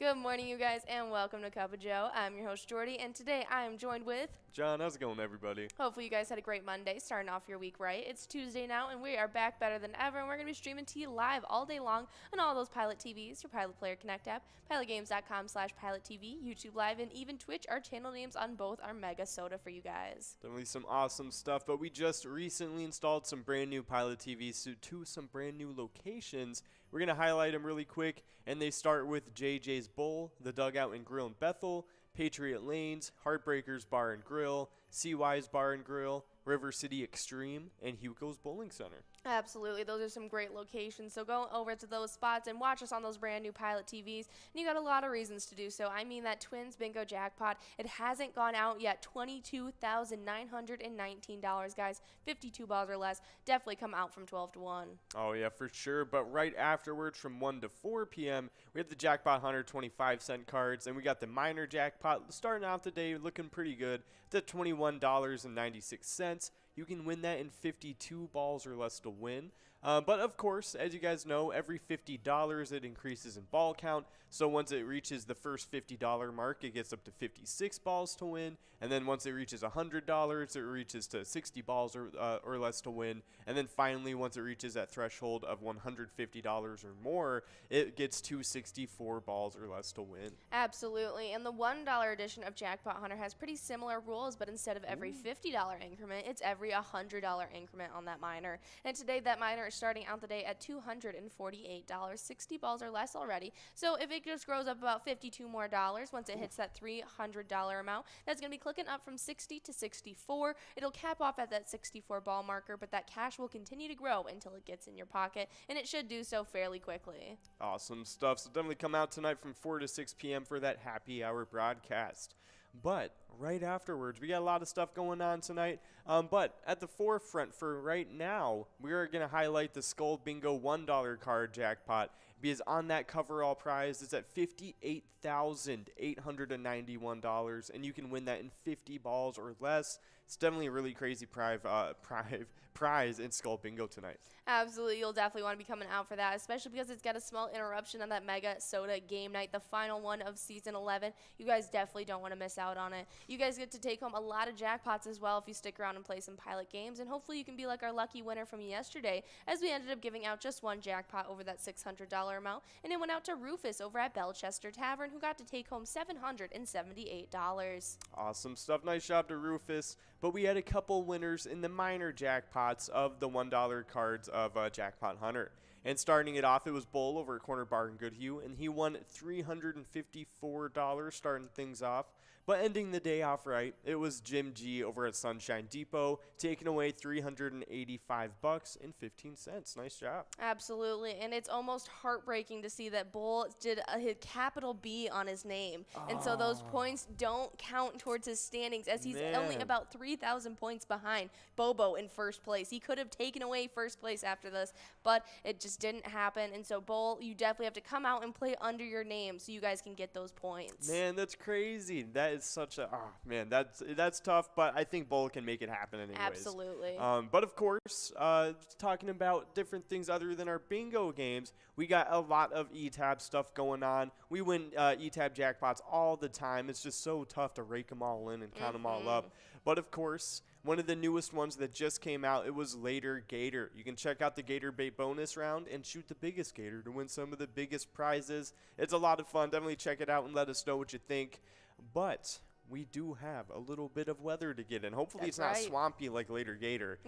Good morning, you guys, and welcome to Cup of Joe. I'm your host, Jordy, and today I am joined with John. How's it going, everybody? Hopefully you guys had a great Monday, starting off your week right. It's Tuesday now, and we are back better than ever, and we're going to be streaming to you live all day long on all those Pilot TVs, your Pilot Player Connect app, pilotgames.com/PilotTV, YouTube Live, and even Twitch. Our channel names on both are MegaSota for you guys. Definitely some awesome stuff, but we just recently installed some brand new Pilot TVs to some brand new locations. We're going to highlight them really quick, and they start with JJ's Bowl, the Dugout and Grill in Bethel, Patriot Lanes, Heartbreakers Bar and Grill, CY's Bar and Grill, River City Extreme, and Hugo's Bowling Center. Absolutely. Those are some great locations. So go over to those spots and watch us on those brand new Pilot TVs. And you got a lot of reasons to do so. I mean, that Twins Bingo jackpot, it hasn't gone out yet. $22,919, guys. 52 balls or less. Definitely come out from 12 to 1. Oh, yeah, for sure. But right afterwards, from 1 to 4 p.m., we have the Jackpot Hunter 25-cent cards, and we got the minor jackpot starting out the day looking pretty good. It's at $21.96. You can win that in 52 balls or less to win. But of course, as you guys know, every $50 it increases in ball count. So once it reaches the first $50 mark, it gets up to 56 balls to win. And then once it reaches $100, it reaches to 60 balls or less to win. And then finally, once it reaches that threshold of $150 or more, it gets to 64 balls or less to win. Absolutely. And the $1 edition of Jackpot Hunter has pretty similar rules, but instead of every $50 increment, it's every $100 increment on that minor. And today that minor is starting out the day at $248, 60 balls or less already. So if it just grows up about 52 more dollars once it hits that $300 amount, that's going to be clicking up from 60 to 64. It'll cap off at that 64 ball marker, but that cash will continue to grow until it gets in your pocket, and it should do so fairly quickly. Awesome stuff. So definitely come out tonight from 4 to 6 p.m. for that happy hour broadcast. But right afterwards, we got a lot of stuff going on tonight. But at the forefront for right now, we are going to highlight the Skull Bingo $1 card jackpot, because on that coverall prize, it's at $58,891, and you can win that in 50 balls or less. It's definitely a really crazy prize in Skull Bingo tonight. Absolutely. You'll definitely want to be coming out for that, especially because it's got a small interruption on that MegaSota game night, the final one of Season 11. You guys definitely don't want to miss out on it. You guys get to take home a lot of jackpots as well if you stick around and play some Pilot games, and hopefully you can be like our lucky winner from yesterday, as we ended up giving out just one jackpot over that $600 amount, and it went out to Rufus over at Belchester Tavern, who got to take home $778. Awesome stuff. Nice job to Rufus. But we had a couple winners in the minor jackpots of the $1 cards of Jackpot Hunter. And starting it off, it was Bull over at Corner Bar in Goodhue, and he won $354 starting things off. But ending the day off right, it was Jim G over at Sunshine Depot, taking away $385.15. Nice job. Absolutely, and it's almost heartbreaking to see that Bull did a capital B on his name, and so those points don't count towards his standings, as he's only about 3,000 points behind Bobo in first place. He could have taken away first place after this, but it just didn't happen. And so, Bull, you definitely have to come out and play under your name so you guys can get those points. Man, that's crazy. That is such a that's tough, but I think Bull can make it happen anyways. Absolutely. But of course, talking about different things other than our bingo games, we got a lot of ETAB stuff going on. We win ETAB jackpots all the time. It's just so tough to rake them all in and count them all up. But of course, one of the newest ones that just came out, it was Later Gator. You can check out the Gator Bait bonus round and shoot the biggest gator to win some of the biggest prizes. It's a lot of fun. Definitely check it out and let us know what you think. But we do have a little bit of weather to get in. Hopefully it's not swampy like Later Gator.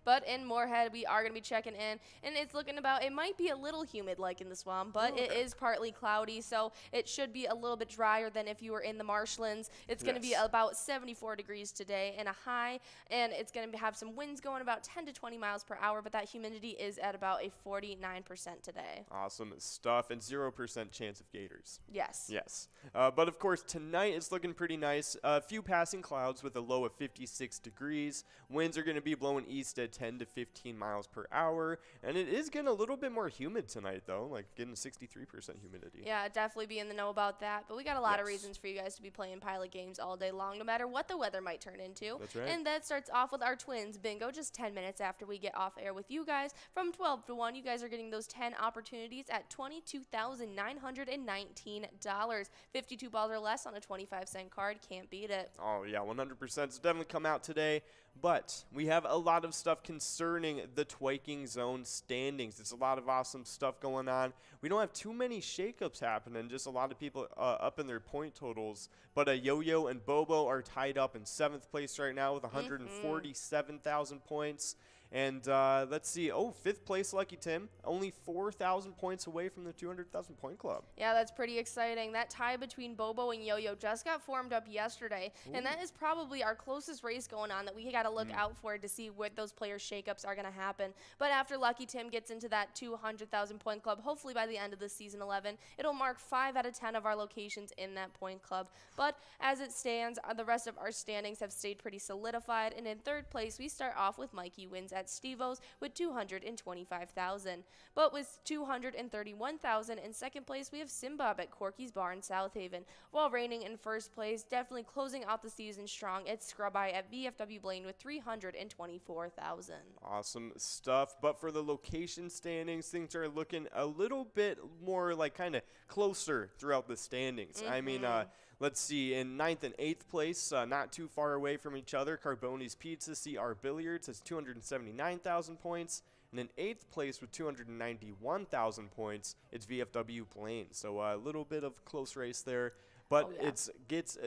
But in Moorhead, we are going to be checking in, and it's looking about, it might be a little humid like in the swamp, but it is partly cloudy, so it should be a little bit drier than if you were in the marshlands. It's going to be about 74 degrees today and a high, and it's going to have some winds going about 10 to 20 miles per hour, but that humidity is at about a 49% today. Awesome stuff, and 0% chance of gators. Yes. Yes. But of course, tonight it's looking pretty pretty nice. A few passing clouds with a low of 56 degrees. Winds are going to be blowing east at 10 to 15 miles per hour. And it is getting a little bit more humid tonight, though, like getting 63% humidity. Yeah, definitely be in the know about that. But we got a lot of reasons for you guys to be playing Pilot games all day long, no matter what the weather might turn into. That's right. And that starts off with our Twins Bingo, just 10 minutes after we get off air with you guys. From 12 to 1, you guys are getting those 10 opportunities at $22,919. 52 balls or less on a 25-cent card. Can't beat it. Oh, yeah, 100%. So definitely come out today. But we have a lot of stuff concerning the Twiking Zone standings. It's a lot of awesome stuff going on. We don't have too many shakeups happening, just a lot of people up in their point totals. But Yo-Yo and Bobo are tied up in 7th place right now with 147,000 points. And let's see. Oh, 5th place, Lucky Tim. Only 4,000 points away from the 200,000 point club. Yeah, that's pretty exciting. That tie between Bobo and Yo-Yo just got formed up yesterday. Ooh. And that is probably our closest race going on that we got to look out for to see what those player shakeups are going to happen. But after Lucky Tim gets into that 200,000 point club, hopefully by the end of the season 11, it'll mark 5 out of 10 of our locations in that point club. But as it stands, the rest of our standings have stayed pretty solidified. And in 3rd place, we start off with Mikey Wins at Steve-O's with 225,000. But with 231,000 in 2nd place, we have Simbob at Corky's Bar in South Haven. While reigning in 1st place, definitely closing out the season strong, it's Scrub-Eye at VFW Blaine with 324,000. Awesome stuff. But for the location standings, things are looking a little bit more like kind of closer throughout the standings. I mean, let's see, in 9th and 8th place, not too far away from each other, Carboni's Pizza, CR Billiards has 279,000 points. And in 8th place with 291,000 points, it's VFW Blaine. So a little bit of close race there. But it gets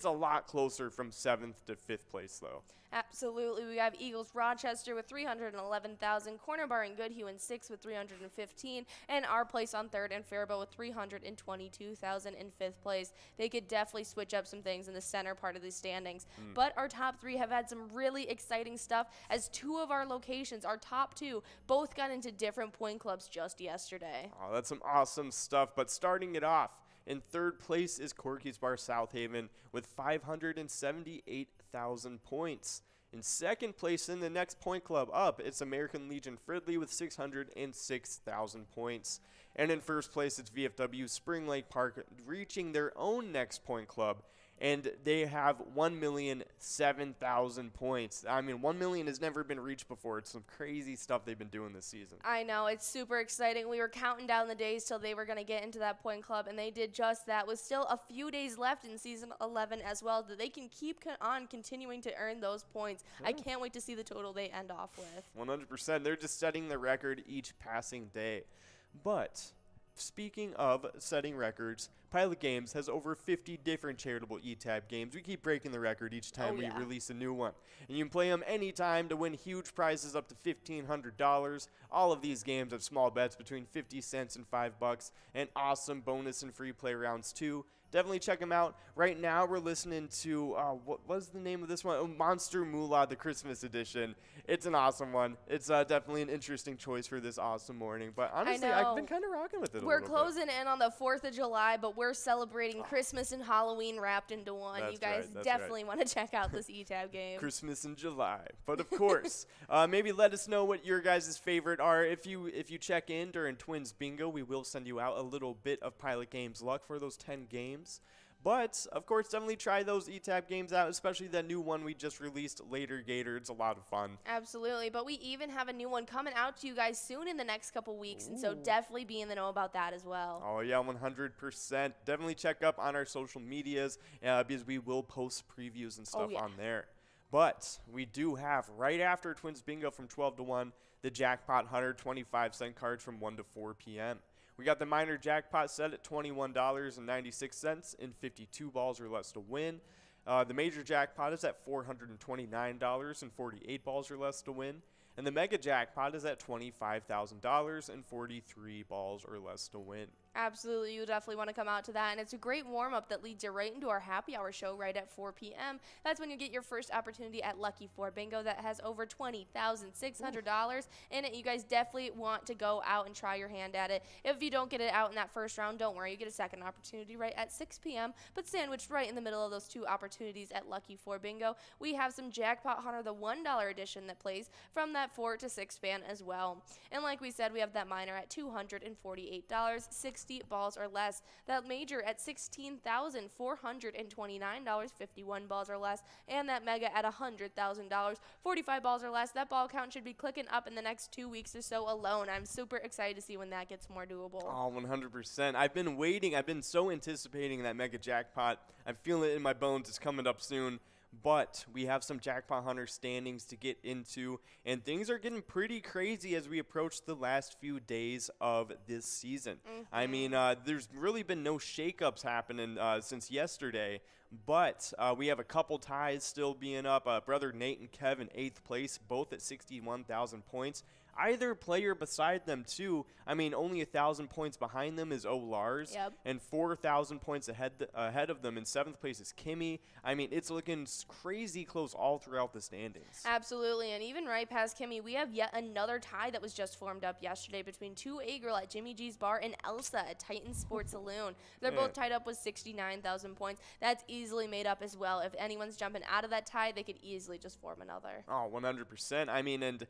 a lot closer from 7th to 5th place, though. Absolutely. We have Eagles Rochester with 311,000, Corner Bar and Goodhue in 6th with 315, and our place on 3rd and Faribault with 322,000 in 5th place. They could definitely switch up some things in the center part of the standings. But our top 3 have had some really exciting stuff, as 2 of our locations, our top 2, both got into different point clubs just yesterday. Oh, that's some awesome stuff. But starting it off, in 3rd place is Corky's Bar South Haven with 578,000 points. In 2nd place in the next point club up, it's American Legion Fridley with 606,000 points. And in 1st place, it's VFW Spring Lake Park reaching their own next point club. And they have 1,007,000 points. I mean, 1 million has never been reached before. It's some crazy stuff they've been doing this season. I know. It's super exciting. We were counting down the days till they were going to get into that point club, and they did just that. With still a few days left in season 11 as well, that they can keep on continuing to earn those points. I can't wait to see the total they end off with. 100%. They're just setting the record each passing day. But speaking of setting records, Pilot Games has over 50 different charitable eTab games. We keep breaking the record each time we release a new one. And you can play them anytime to win huge prizes up to $1,500. All of these games have small bets between 50 cents and $5, and awesome bonus and free play rounds too. Definitely check them out. Right now we're listening to, what was the name of this one? Oh, Monster Moolah, the Christmas edition. It's an awesome one. It's definitely an interesting choice for this awesome morning. But honestly, I've been kind of rocking with it We're closing in on the 4th of July, but we're celebrating Christmas and Halloween wrapped into one. You guys definitely want to check out this eTab game. Christmas in July. But of course, maybe let us know what your guys' favorite are. If you check in during Twins Bingo, we will send you out a little bit of Pilot Games luck for those 10 games. But, of course, definitely try those eTab games out, especially that new one we just released, Later Gator. It's a lot of fun. Absolutely. But we even have a new one coming out to you guys soon in the next couple weeks, and so definitely be in the know about that as well. Oh, yeah, 100%. Definitely check up on our social medias because we will post previews and stuff on there. But we do have, right after Twins Bingo from 12 to 1, the Jackpot 125-cent cards from 1 to 4 p.m. We got the minor jackpot set at $21.96 in 52 balls or less to win. The major jackpot is at $429 and 48 balls or less to win. And the mega jackpot is at $25,000 and 43 balls or less to win. Absolutely, you definitely want to come out to that, and it's a great warm-up that leads you right into our happy hour show right at 4 p.m. That's when you get your first opportunity at Lucky 4 Bingo that has over $20,600 in it. You guys definitely want to go out and try your hand at it. If you don't get it out in that first round, don't worry, you get a second opportunity right at 6 p.m., but sandwiched right in the middle of those two opportunities at Lucky 4 Bingo, we have some Jackpot Hunter, the $1 edition that plays from that 4 to 6 span as well. And like we said, we have that minor at $248, 60 balls or less. That major at $16,429, 51 balls or less. And that mega at $100,000, 45 balls or less. That ball count should be clicking up in the next 2 weeks or so alone. I'm super excited to see when that gets more doable. Oh, 100%. I've been waiting. I've been so anticipating that mega jackpot. I'm feeling it in my bones. It's coming up soon. But we have some Jackpot Hunter standings to get into, and things are getting pretty crazy as we approach the last few days of this season. I mean, there's really been no shakeups happening since yesterday, but we have a couple ties still being up. Brother Nate and Kevin, 8th place, both at 61,000 points. Either player beside them, too. I mean, only 1,000 points behind them is Lars, and 4,000 points ahead of them. In 7th place is Kimmy. I mean, it's looking crazy close all throughout the standings. Absolutely, and even right past Kimmy, we have yet another tie that was just formed up yesterday between 2A Girl at Jimmy G's Bar and Elsa at Titan Sports Saloon. They're both tied up with 69,000 points. That's easily made up as well. If anyone's jumping out of that tie, they could easily just form another. Oh, 100%. I mean,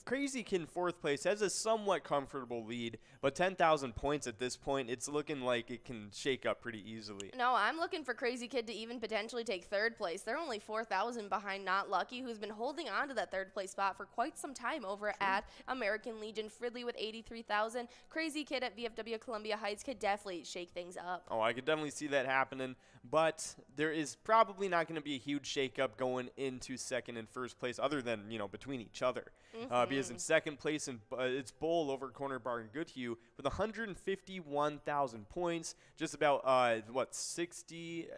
Crazy Kid in 4th place has a somewhat comfortable lead, but 10,000 points at this point, it's looking like it can shake up pretty easily. No, I'm looking for Crazy Kid to even potentially take 3rd place. They're only 4,000 behind Not Lucky, who's been holding on to that 3rd place spot for quite some time over at American Legion. Fridley with 83,000. Crazy Kid at VFW Columbia Heights could definitely shake things up. Oh, I could definitely see that happening, but there is probably not going to be a huge shakeup going into 2nd and 1st place other than, between each other. Because in 2nd place, it's Bull over Corner Bar and Goodhue with 151,000 points, just about,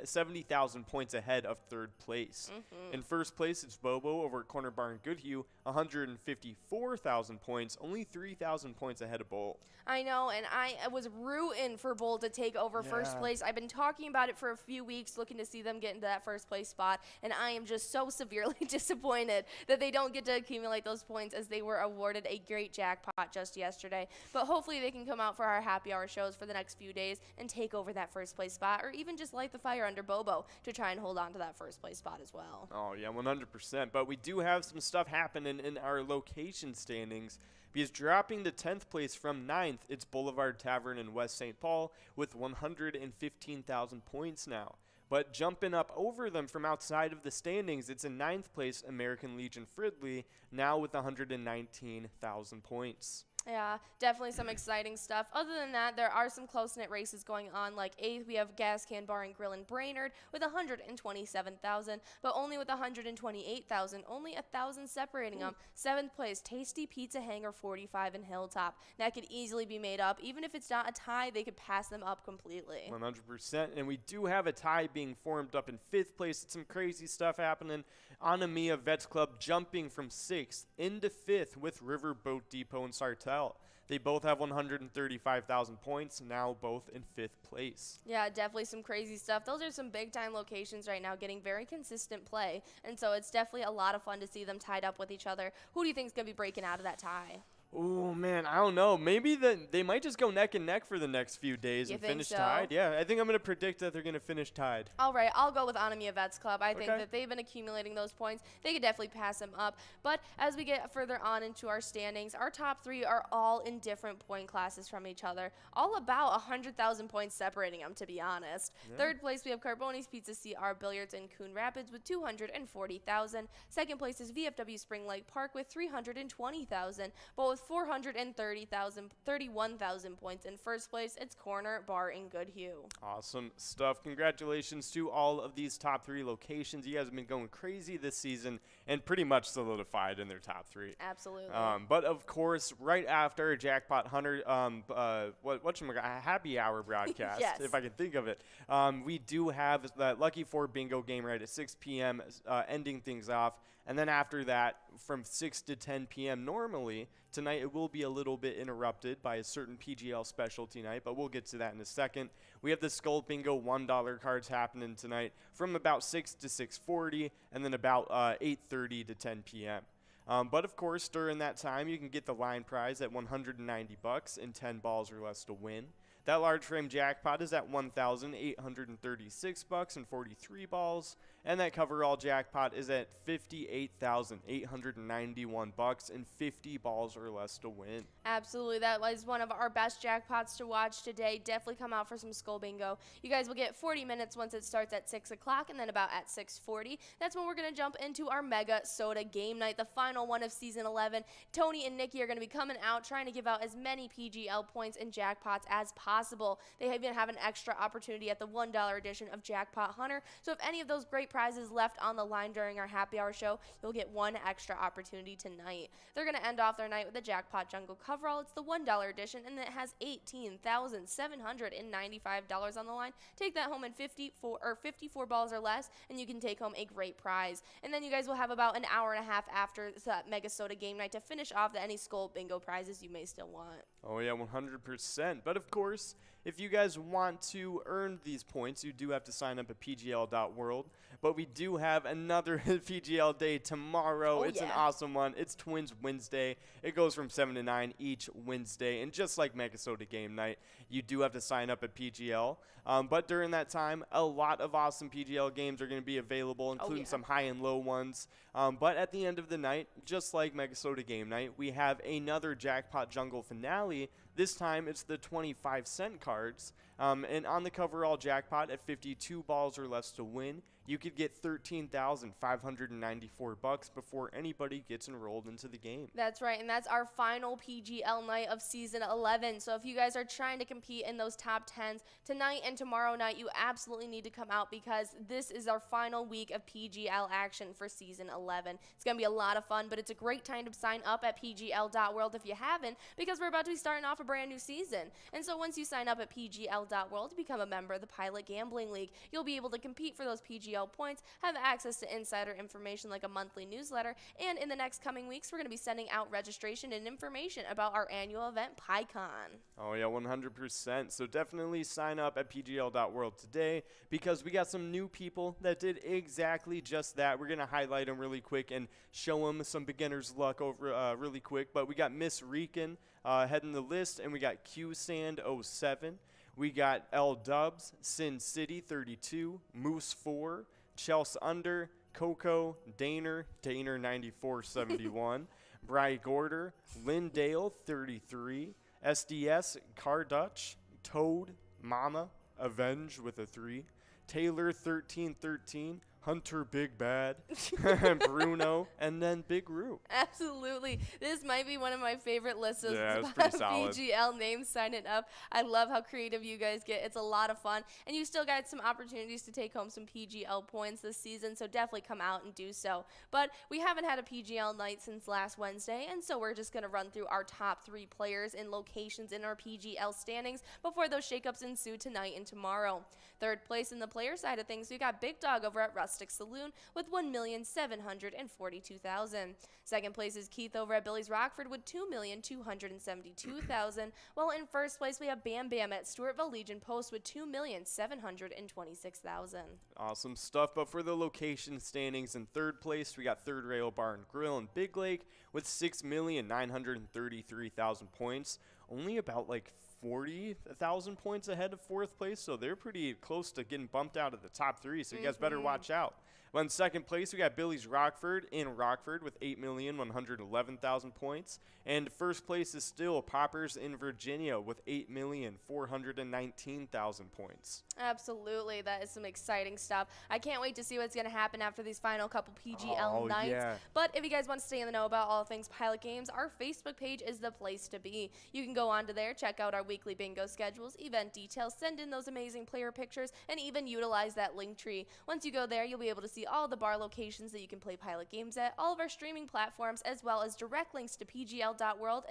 70,000 points ahead of 3rd place. In 1st place, it's Bobo over Corner Bar and Goodhue, 154,000 points, only 3,000 points ahead of Bull. I know, and I was rooting for Bull to take over 1st place. I've been talking about it for a few weeks, looking to see them get into that 1st place spot, and I am just so severely disappointed that they don't get to accumulate those points as they were awarded a great jackpot just yesterday. But hopefully they can come out for our happy hour shows for the next few days and take over that 1st place spot, or even just light the fire under Bobo to try and hold on to that 1st place spot as well. Oh, yeah, 100%. But we do have some stuff happening in our location standings, because dropping to 10th place from 9th, it's Boulevard Tavern in West St. Paul with 115,000 points now. But jumping up over them from outside of the standings, it's in 9th place, American Legion Fridley, now with 119,000 points. Yeah, definitely some exciting stuff. Other than that, there are some close-knit races going on. Like 8th, we have Gas Can Bar and Grill in Brainerd with 127,000, but only with 128,000, only 1,000 separating them. 7th place, Tasty Pizza Hanger 45 in Hilltop. That could easily be made up. Even if it's not a tie, they could pass them up completely. 100%, and we do have a tie being formed up in 5th place. It's some crazy stuff happening. Anamia Vets Club jumping from 6th into 5th with Riverboat Depot and Sartell. They both have 135,000 points, now both in 5th place. Yeah, definitely some crazy stuff. Those are some big-time locations right now getting very consistent play, and so it's definitely a lot of fun to see them tied up with each other. Who do you think is going to be breaking out of that tie? Oh, man, I don't know. Maybe they might just go neck and neck for the next few days and finish tied. Yeah, I think I'm going to predict that they're going to finish tied. All right, I'll go with Anamia Vets Club. I think that they've been accumulating those points. They could definitely pass them up. But as we get further on into our standings, our top 3 are all in different point classes from each other. All about 100,000 points separating them, to be honest. Yeah. 3rd place, we have Carboni's Pizza CR Billiards in Coon Rapids with 240,000. 2nd place is VFW Spring Lake Park with 320,000. Both 31,000 points. In 1st place, it's Corner Bar in Goodhue. Awesome stuff. Congratulations to all of these top 3 locations. You guys have been going crazy this season and pretty much solidified in their top 3. Absolutely. But of course, right after Jackpot Hunter, happy hour broadcast, yes, if I can think of it, we do have that Lucky 4 bingo game right at 6 p.m. Ending things off. And then after that, from 6 to 10 p.m. normally, tonight it will be a little bit interrupted by a certain PGL specialty night, but we'll get to that in a second. We have the Skull Bingo $1 cards happening tonight from about 6 to 6:40, and then about 8:30 to 10 p.m. But of course, during that time, you can get the line prize at $190 and 10 balls or less to win. That large frame jackpot is at $1,836 and 43 balls, and that coverall jackpot is at $58,891 and 50 balls or less to win. Absolutely, that was one of our best jackpots to watch today. Definitely come out for some Skull Bingo. You guys will get 40 minutes once it starts at 6 o'clock, and then about at 6:40. That's when we're going to jump into our MegaSota game night, the final one of Season 11. Tony and Nikki are going to be coming out trying to give out as many PGL points and jackpots as possible. They even have an extra opportunity at the $1 edition of Jackpot Hunter, so if any of those great prizes left on the line during our happy hour show, you'll get one extra opportunity tonight. They're going to end off their night with the Jackpot Jungle coverall. It's the $1 edition, and it has $18,795 on the line. Take that home in 54 balls or less, and you can take home a great prize. And then you guys will have about an hour and a half after the MegaSota game night to finish off any Skull Bingo prizes you may still want. Oh yeah, 100%. But of course, if you guys want to earn these points, you do have to sign up at pgl.world. But we do have another PGL day tomorrow. Oh, it's an awesome one. It's TwinsWinsDay. It goes from 7 to 9 each Wednesday. And just like MegaSota game night, you do have to sign up at PGL. But during that time, a lot of awesome PGL games are going to be available, including some high and low ones. But at the end of the night, just like MegaSota game night, we have another Jackpot Jungle finale. This time, it's the 25-cent cards. And on the coverall jackpot at 52 balls or less to win, you could get $13,594 before anybody gets enrolled into the game. That's right, and that's our final PGL night of Season 11. So if you guys are trying to compete in those top 10s tonight and tomorrow night, you absolutely need to come out because this is our final week of PGL action for Season 11. It's going to be a lot of fun, but it's a great time to sign up at pgl.world if you haven't, because we're about to be starting off a brand new season. And so once you sign up at pgl.world to become a member of the Pilot Gambling League, you'll be able to compete for those PGL points, have access to insider information like a monthly newsletter, and in the next coming weeks, we're going to be sending out registration and information about our annual event, PyCon. Oh yeah, 100%. So definitely sign up at pgl.world today because we got some new people that did exactly just that. We're going to highlight them really quick and show them some beginner's luck over really quick. But we got Miss Rican heading the list, and we got QSand07. We got L Dubs, Sin City 32, Moose 4, Chelsea Under, Coco, Daner 9471, Bry Gorder, Lindale 33, SDS, Car Dutch, Toad, Mama, Avenge with a 3, Taylor 1313, Hunter Big Bad, Bruno, and then Big Roo. Absolutely. This might be one of my favorite lists of solid. PGL names signing up. I love how creative you guys get. It's a lot of fun. And you still got some opportunities to take home some PGL points this season, so definitely come out and do so. But we haven't had a PGL night since last Wednesday, and so we're just going to run through our top 3 players and locations in our PGL standings before those shakeups ensue tonight and tomorrow. Third place in the player side of things, we got Big Dog over at Rustic Saloon with $1,742,000. Second place is Keith over at Billy's Rockford with $2,272,000. While in first place, we have Bam Bam at Stewartville Legion Post with $2,726,000. Awesome stuff. But for the location standings in third place, we got Third Rail Bar and Grill in Big Lake with $6,933,000 points. Only about like 40,000 points ahead of fourth place, so they're pretty close to getting bumped out of the top 3, so you guys better watch out. Well, in second place, we got Billy's Rockford in Rockford with 8,111,000 points. And first place is still Poppers in Virginia with 8,419,000 points. Absolutely. That is some exciting stuff. I can't wait to see what's going to happen after these final couple PGL nights. Yeah. But if you guys want to stay in the know about all things Pilot Games, our Facebook page is the place to be. You can go onto there, check out our weekly bingo schedules, event details, send in those amazing player pictures, and even utilize that link tree. Once you go there, you'll be able to see see all the bar locations that you can play Pilot games at, all of our streaming platforms, as well as direct links to pgl.world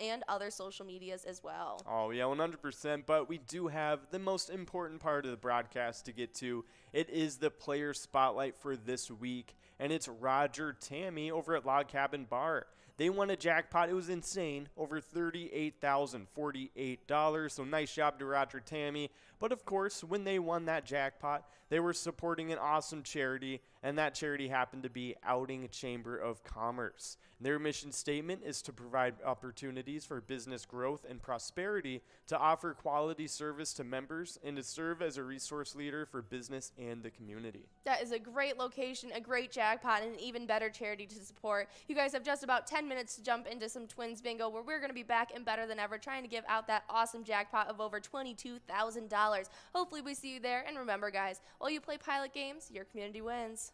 and other social medias as well. Oh, yeah, 100%. But we do have the most important part of the broadcast to get to. It is the player spotlight for this week, and it's Roger Tammy over at Log Cabin Bar. They won a jackpot. It was insane, over $38,048. So nice job to Roger Tammy. But of course, when they won that jackpot, they were supporting an awesome charity, and that charity happened to be Outing Chamber of Commerce. Their mission statement is to provide opportunities for business growth and prosperity, to offer quality service to members, and to serve as a resource leader for business and the community. That is a great location, a great jackpot, and an even better charity to support. You guys have just about 10 minutes to jump into some Twins Bingo, where we're going to be back and better than ever, trying to give out that awesome jackpot of over $22,000. Hopefully we see you there, and remember guys, while you play Pilot games, your community wins.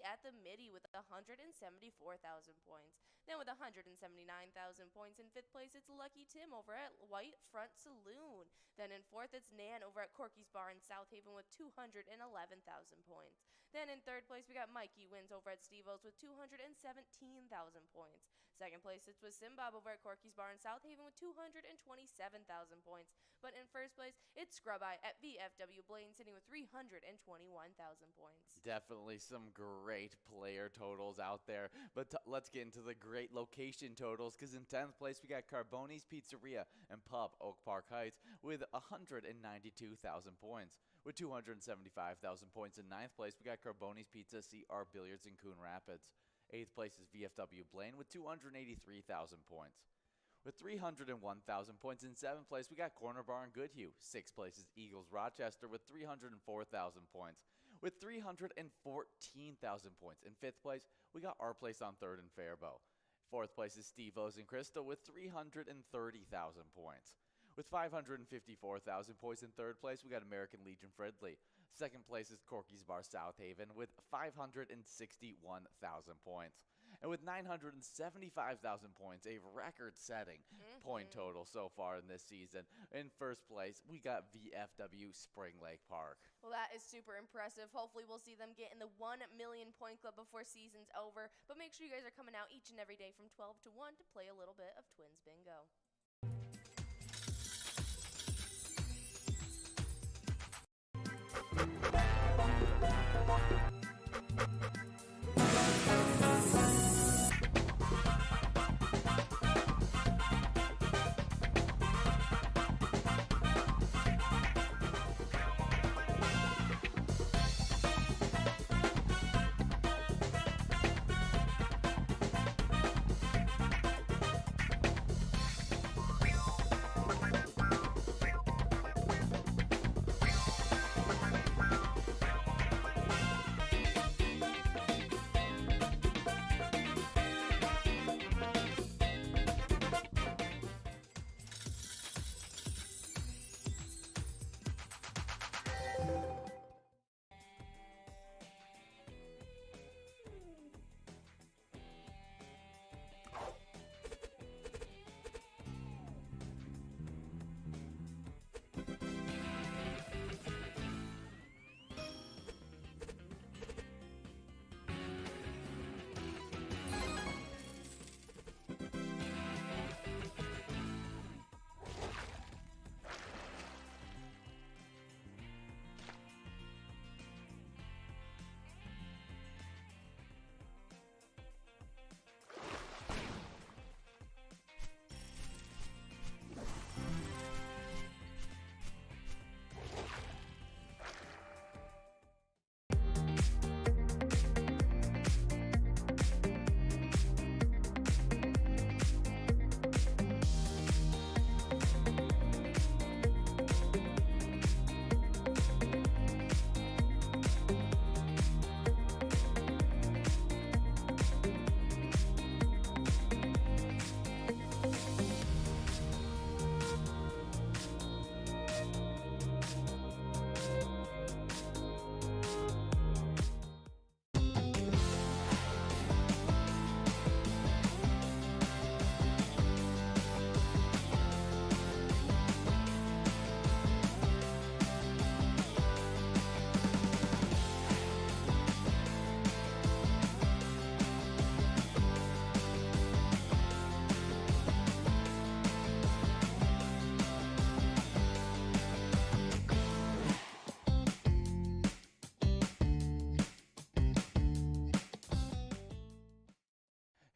At the midi with 174,000 points. Then with 179,000 points in 5th place, it's Lucky Tim over at White Front Saloon. Then in 4th, it's Nan over at Corky's Bar in South Haven with 211,000 points. Then in 3rd place, we got Mikey Wins over at Steve-O's with 217,000 points. 2nd place, it's with Simbob over at Corky's Bar in South Haven with 227,000 points. But in 1st place, it's Scrub Eye at VFW Blaine sitting with 321,000 points. Definitely some great player totals out there, but let's get into the great location totals, because in 10th place we got Carboni's Pizzeria and Pub, Oak Park Heights, with 192,000 points. With 275,000 points in 9th place, we got Carboni's Pizza, CR Billiards in Coon Rapids. 8th place is VFW Blaine with 283,000 points. With 301,000 points in 7th place, we got Corner Bar in Goodhue. 6th place is Eagles Rochester with 304,000 points. With 314,000 points in 5th place, we got Our Place on 3rd in Faribault. 4th place is Steve-O's in Crystal with 330,000 points. With 554,000 points in 3rd place, we got American Legion Fridley. 2nd place is Corky's Bar South Haven with 561,000 points. And with 975,000 points, a record-setting point total so far in this season. In 1st place, we got VFW Spring Lake Park. Well, that is super impressive. Hopefully we'll see them get in the 1 million point club before season's over. But make sure you guys are coming out each and every day from 12 to 1 to play a little bit of Twins Bingo.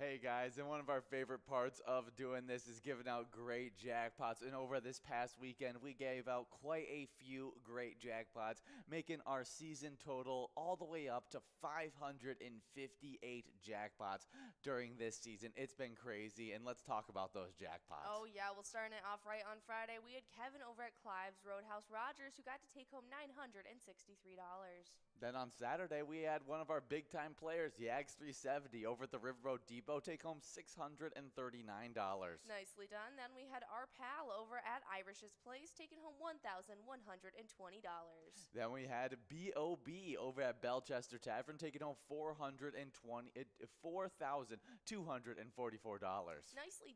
Hey guys, and one of our favorite parts of doing this is giving out great jackpots. And over this past weekend, we gave out quite a few great jackpots, making our season total all the way up to 558 jackpots during this season. It's been crazy, and let's talk about those jackpots. Oh, yeah. Well, starting it off right on Friday, we had Kevin over at Clive's Roadhouse Rogers who got to take home $963. Then on Saturday, we had one of our big-time players, Yags 370, over at the River Road Depot, take home $639. Nicely done. Then we had our pal over at Irish's Place taking home $1,120. Then we had B.O.B. over at Belchester Tavern taking home $4,244. Nicely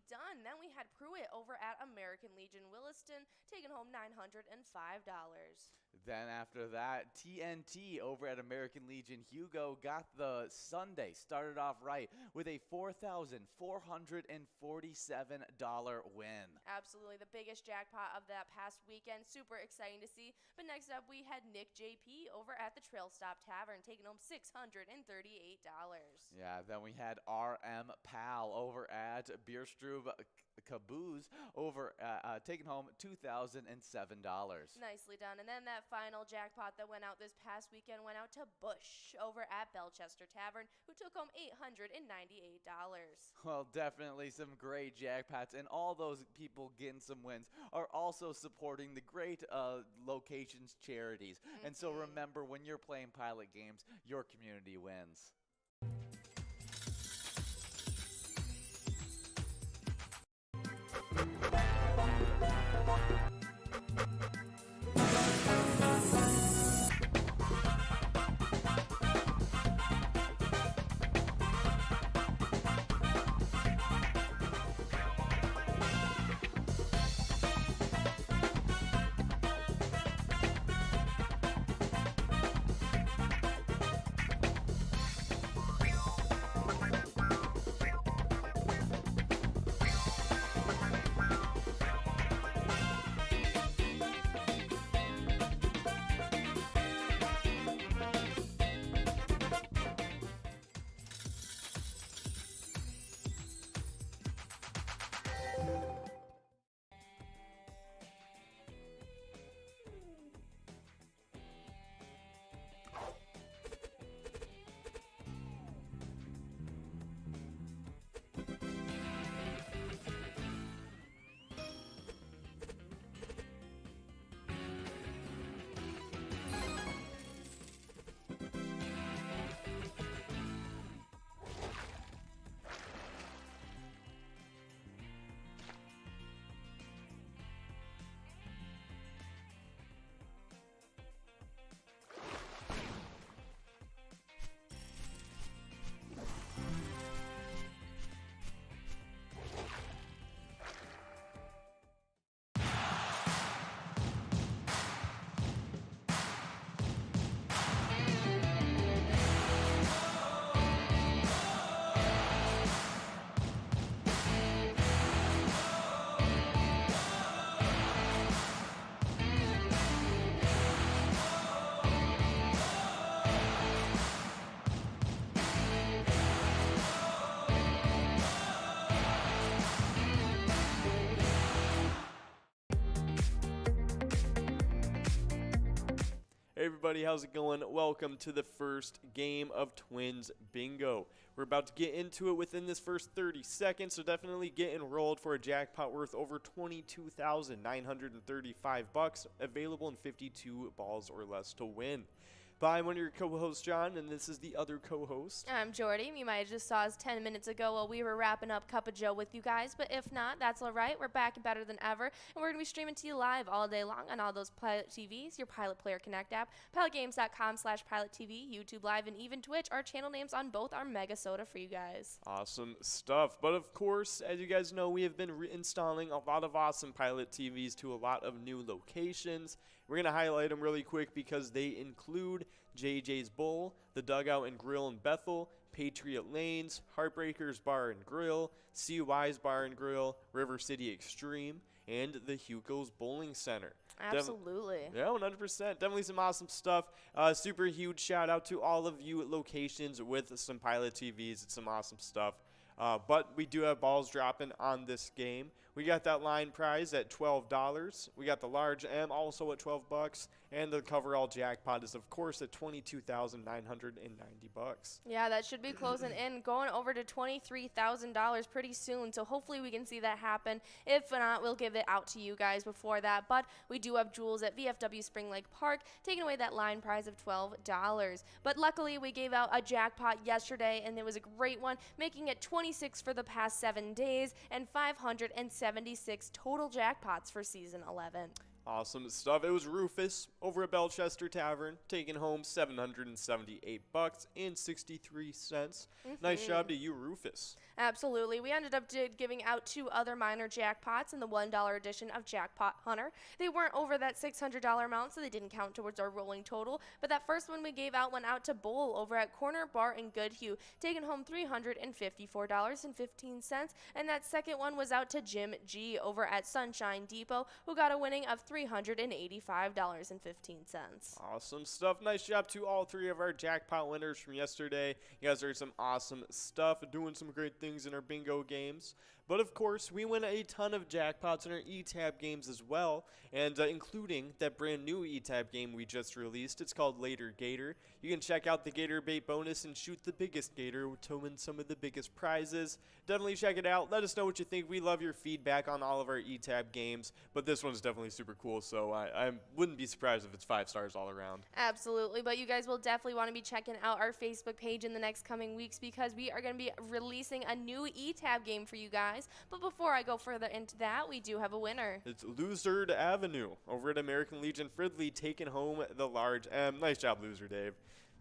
done. Then we had Pruitt over at American Legion Williston taking home $905. Then after that, TNT over at American Legion Hugo got the Sunday started off right with a $4,447 win. Absolutely the biggest jackpot of that past weekend. Super exciting to see. But next up, we had Nick JP over at the Trail Stop Tavern taking home $638. Yeah, then we had RM Pal over at Bierstrube Caboose over taking home $2,007. Nicely done. And then that final jackpot that went out this past weekend went out to Bush over at Belchester Tavern, who took home $898. Well, definitely some great jackpots, and all those people getting some wins are also supporting the great locations charities. And so remember, when you're playing Pilot games, your community wins. Hey everybody, how's it going? Welcome to the first game of Twins Bingo. We're about to get into it within this first 30 seconds, so definitely get enrolled for a jackpot worth over $22,935, available in 52 balls or less to win. But I'm one of your co-hosts, John, and this is the other co-host. I'm Jordy. You might have just saw us 10 minutes ago while we were wrapping up Cup of Joe with you guys, but if not, that's all right. We're back and better than ever, and we're going to be streaming to you live all day long on all those Pilot TVs, your Pilot Player Connect app, pilotgames.com/PilotTV, YouTube Live, and even Twitch. Our channel names on both are MegaSota for you guys. Awesome stuff. But of course, as you guys know, we have been reinstalling a lot of awesome Pilot TVs to a lot of new locations. We're going to highlight them really quick because they include JJ's Bull, the Dugout and Grill in Bethel, Patriot Lanes, Heartbreakers Bar and Grill, CY's Bar and Grill, River City Extreme, and the Hugo's Bowling Center. Absolutely. Yeah, 100%. Definitely some awesome stuff. Super huge shout out to all of you locations with some Pilot TVs. It's some awesome stuff. But we do have balls dropping on this game. We got that line prize at $12. We got the large M also at $12, and the coverall jackpot is of course at $22,990. Yeah, that should be closing in, going over to $23,000 pretty soon. So hopefully we can see that happen. If not, we'll give it out to you guys before that. But we do have Jules at VFW Spring Lake Park taking away that line prize of $12. But luckily we gave out a jackpot yesterday, and it was a great one, making it 26 for the past 7 days and 576 total jackpots for season 11. Awesome stuff. It was Rufus over at Belchester Tavern taking home $778.63. Nice job to you, Rufus. Absolutely. We ended up giving out 2 other minor jackpots in the $1 edition of Jackpot Hunter. They weren't over that $600 amount, so they didn't count towards our rolling total. But that first one we gave out went out to Bull over at Corner Bar in Goodhue, taking home $354.15. And that second one was out to Jim G over at Sunshine Depot, who got a winning of $385.15. Awesome stuff. Nice job to all 3 of our jackpot winners from yesterday. You guys heard some awesome stuff, doing some great things in our bingo games. But of course, we win a ton of jackpots in our E-Tab games as well, and including that brand new E-Tab game we just released. It's called Later Gator. You can check out the Gator Bait bonus and shoot the biggest gator to win some of the biggest prizes. Definitely check it out. Let us know what you think. We love your feedback on all of our E-Tab games, but this one's definitely super cool, so I wouldn't be surprised if it's 5 stars all around. Absolutely, but you guys will definitely want to be checking out our Facebook page in the next coming weeks, because we are going to be releasing a new E-Tab game for you guys. But before I go further into that, we do have a winner. It's Luzard Avenue over at American Legion Fridley taking home the large M. Nice job, Loser Dave.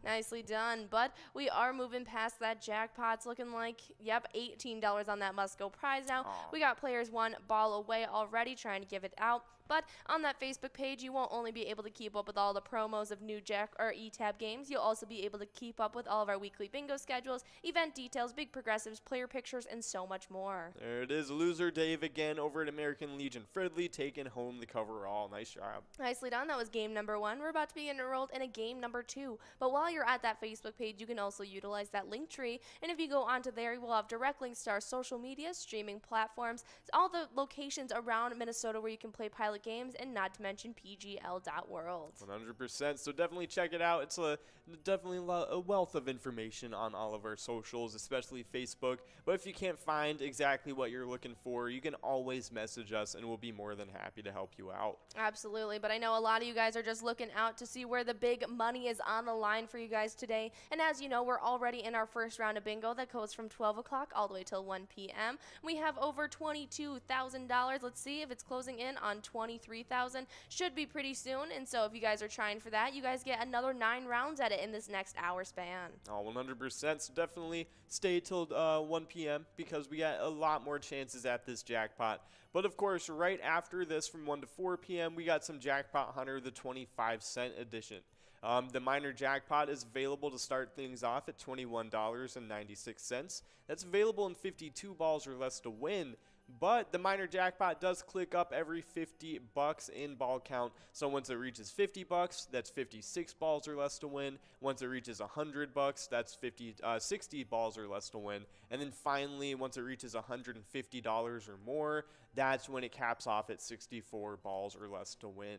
Nicely done, but we are moving past that jackpot's looking like, yep, $18 on that must-go prize now. Aww. We got players 1 ball away already trying to give it out. But on that Facebook page, you won't only be able to keep up with all the promos of new E-Tab games, you'll also be able to keep up with all of our weekly bingo schedules, event details, big progressives, player pictures, and so much more. There it is, Loser Dave again over at American Legion Fridley taking home the coverall. Nice job. Nicely done. That was game number 1. We're about to be enrolled in a game number 2. But while you're at that Facebook page, you can also utilize that link tree. And if you go onto there, we'll have direct links to our social media, streaming platforms, all the locations around Minnesota where you can play Pilot games, and not to mention pgl.world. 100%. So definitely check it out. It's definitely a wealth of information on all of our socials, especially Facebook. But if you can't find exactly what you're looking for, you can always message us, and we'll be more than happy to help you out. Absolutely. But I know a lot of you guys are just looking out to see where the big money is on the line for you guys today. And as you know, we're already in our first round of bingo that goes from 12 o'clock all the way till 1 p.m. We have over $22,000. Let's see if it's closing in on $23,000. Should be pretty soon. And so if you guys are trying for that, you guys get another 9 rounds at it in this next hour span. Oh, 100%. So definitely stay till 1 p.m. because we got a lot more chances at this jackpot. But of course, right after this from 1 to 4 p.m., we got some Jackpot Hunter, the 25-cent edition. The minor jackpot is available to start things off at $21.96. That's available in 52 balls or less to win. But the minor jackpot does click up every $50 in ball count. So once it reaches $50, that's 56 balls or less to win. Once it reaches $100, that's 60 balls or less to win. And then finally, once it reaches $150 or more, that's when it caps off at 64 balls or less to win.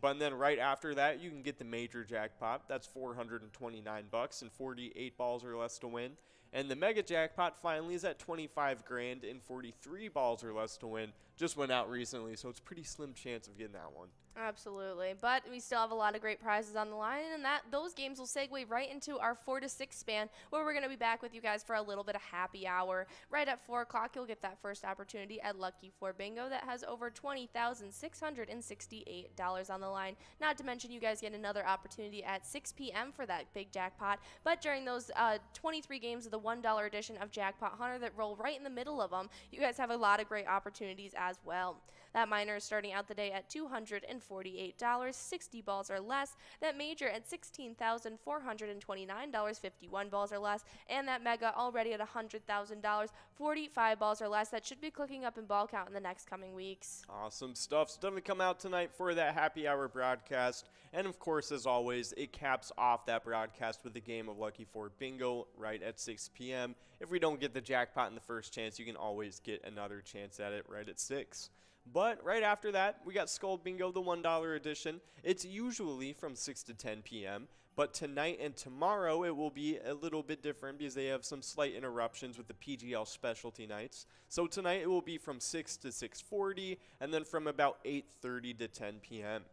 But then right after that, you can get the major jackpot. That's $429 and 48 balls or less to win. And the mega jackpot finally is at $25,000 and 43 balls or less to win. Just went out recently, so it's a pretty slim chance of getting that one. Absolutely, but we still have a lot of great prizes on the line, and those games will segue right into our 4 to 6 span, where we're going to be back with you guys for a little bit of happy hour. Right at 4 o'clock, you'll get that first opportunity at Lucky 4 Bingo that has over $20,668 on the line. Not to mention, you guys get another opportunity at 6 p.m. for that big jackpot, but during those 23 games of the $1 edition of Jackpot Hunter that roll right in the middle of them, you guys have a lot of great opportunities as well. That minor is starting out the day at $248, 60 balls or less. That major at $16,429, 51 balls or less. And that mega already at $100,000, 45 balls or less. That should be clicking up in ball count in the next coming weeks. Awesome stuff. So definitely come out tonight for that happy hour broadcast. And of course, as always, it caps off that broadcast with the game of Lucky 4 Bingo right at 6 p.m. If we don't get the jackpot in the first chance, you can always get another chance at it right at 6. But right after that, we got Skull Bingo, the $1 edition. It's usually from 6 to 10 p.m. But tonight and tomorrow, it will be a little bit different because they have some slight interruptions with the PGL specialty nights. So tonight, it will be from 6 to 6:40, and then from about 8:30 to 10 p.m.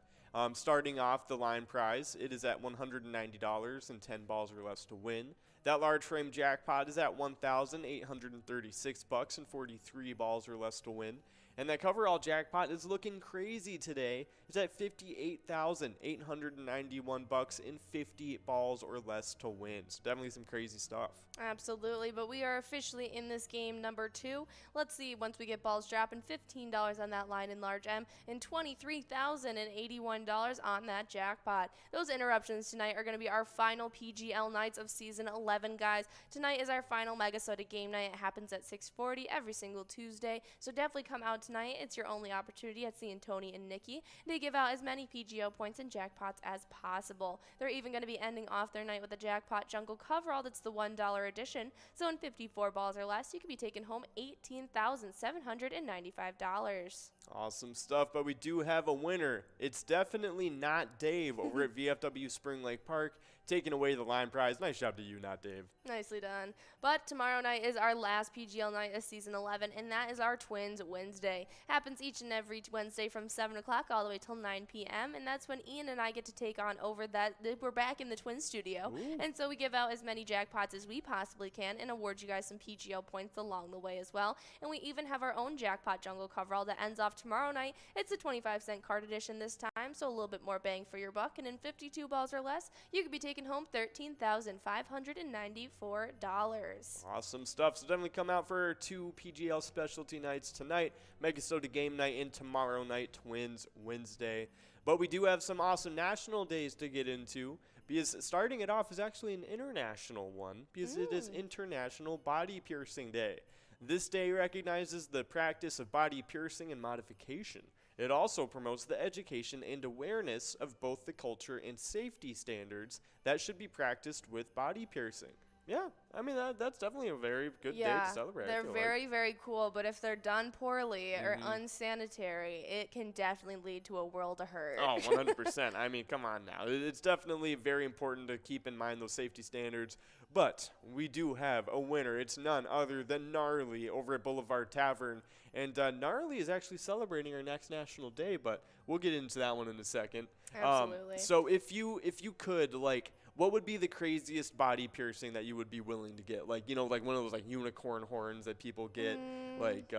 Starting off the line prize, it is at $190 and 10 balls or less to win. That large frame jackpot is at $1,836 and 43 balls or less to win. And that coverall jackpot is looking crazy today. It's at $58,891 and 50 balls or less to win. So definitely some crazy stuff. Absolutely, but we are officially in this game number 2. Let's see, once we get balls dropping, $15 on that line in large M and $23,081 on that jackpot. Those interruptions tonight are going to be our final PGL nights of season 11, guys. Tonight is our final MegaSota game night. It happens at 6:40 every single Tuesday, so definitely come out tonight. It's your only opportunity at seeing Tony and Nikki. They give out as many PGO points and jackpots as possible. They're even going to be ending off their night with a jackpot jungle coverall that's the $1 edition. So in 54 balls or less, you could be taking home $18,795. Awesome stuff, but we do have a winner. It's definitely not Dave over at VFW Spring Lake Park taking away the line prize. Nice job to you, not Dave. Nicely done. But tomorrow night is our last PGL night of season 11, and that is our Twins Wednesday. Happens each and every Wednesday from 7 o'clock all the way till 9 p.m., and that's when Ian and I get to take on over that. We're back in the Twins studio, and so we give out as many jackpots as we possibly can and award you guys some PGL points along the way as well. And we even have our own jackpot jungle coverall that ends off tomorrow night. It's a 25-cent card edition this time, so a little bit more bang for your buck, and in 52 balls or less, you could be taking home $13,594. Awesome stuff. So definitely come out for 2 PGL specialty nights tonight, MegaSota game night, and tomorrow night, Twins Wednesday. But we do have some awesome national days to get into, because starting it off is actually an international one, because it is International Body Piercing Day. This day recognizes the practice of body piercing and modification. It also promotes the education and awareness of both the culture and safety standards that should be practiced with body piercing. Yeah, I mean, that's definitely a very good day to celebrate. They're very, very cool, but if they're done poorly or unsanitary, it can definitely lead to a world of hurt. Oh, 100%. I mean, come on now. It's definitely very important to keep in mind those safety standards. But we do have a winner. It's none other than Gnarly over at Boulevard Tavern. And Gnarly is actually celebrating our next national day, but we'll get into that one in a second. Absolutely. So if you could, like, what would be the craziest body piercing that you would be willing to get? Like, you know, like one of those like unicorn horns that people get. Like,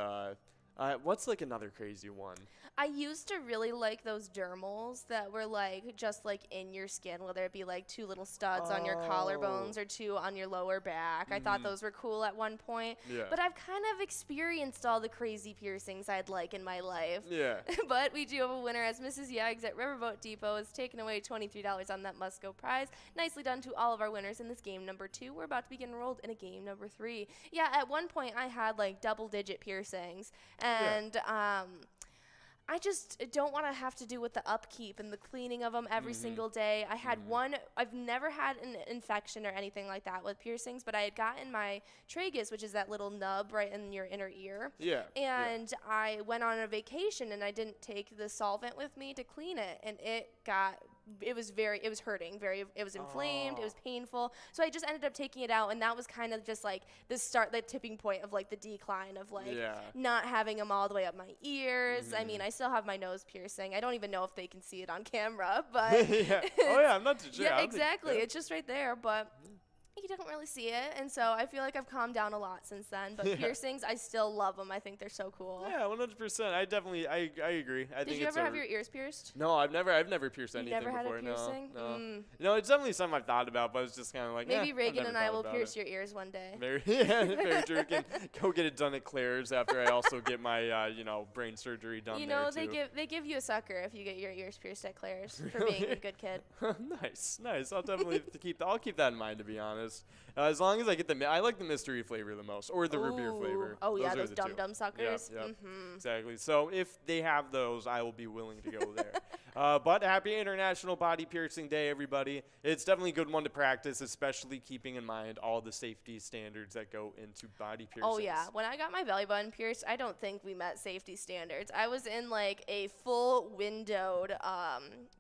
what's like another crazy one? I used to really like those dermals that were like just like in your skin, whether it be like 2 little studs on your collarbones or 2 on your lower back. I thought those were cool at one point. Yeah. But I've kind of experienced all the crazy piercings I'd like in my life. Yeah. But we do have a winner, as Mrs. Yaggs at Riverboat Depot is taking away $23 on that Must Go prize. Nicely done to all of our winners in this game number 2. We're about to be getting enrolled in a game number 3. Yeah, at one point I had like double-digit piercings, and I just don't want to have to do with the upkeep and the cleaning of them every single day. I had one. I've never had an infection or anything like that with piercings, but I had gotten my tragus, which is that little nub right in your inner ear. Yeah. And I went on a vacation, and I didn't take the solvent with me to clean it, and it was hurting, it was inflamed, it was painful. So I just ended up taking it out, and that was kind of just like the tipping point of like the decline of like not having them all the way up my ears. I mean, I still have my nose piercing. I don't even know if they can see it on camera, but I'm not too sure. Yeah, exactly. It's just right there, but You don't really see it, and so I feel like I've calmed down a lot since then. But piercings, I still love them. I think they're so cool. Yeah, 100%. I definitely, I agree. I Did think you it's ever have your ears pierced? No, I've never pierced You anything never had before. a piercing? No, no. No, it's definitely something I've thought about, but it's just kind of like Maybe I've Reagan never and I thought will about pierce it. your ears one day. Very, yeah, very true. Can go get it done at Claire's after I also get my, brain surgery done. You know, there too. they give you a sucker if you get your ears pierced at Claire's for Really? being a good kid. Nice. I'll definitely I'll keep that in mind, to be honest. As long as I get I like the mystery flavor the most, or the root beer flavor. Oh yeah, are those the dum two. dum suckers. Yep, Mm-hmm. exactly. So if they have those, I will be willing to go there. But happy International Body Piercing Day, everybody. It's definitely a good one to practice, especially keeping in mind all the safety standards that go into body piercings. Oh yeah, when I got my belly button pierced, I don't think we met safety standards. I was in like a full windowed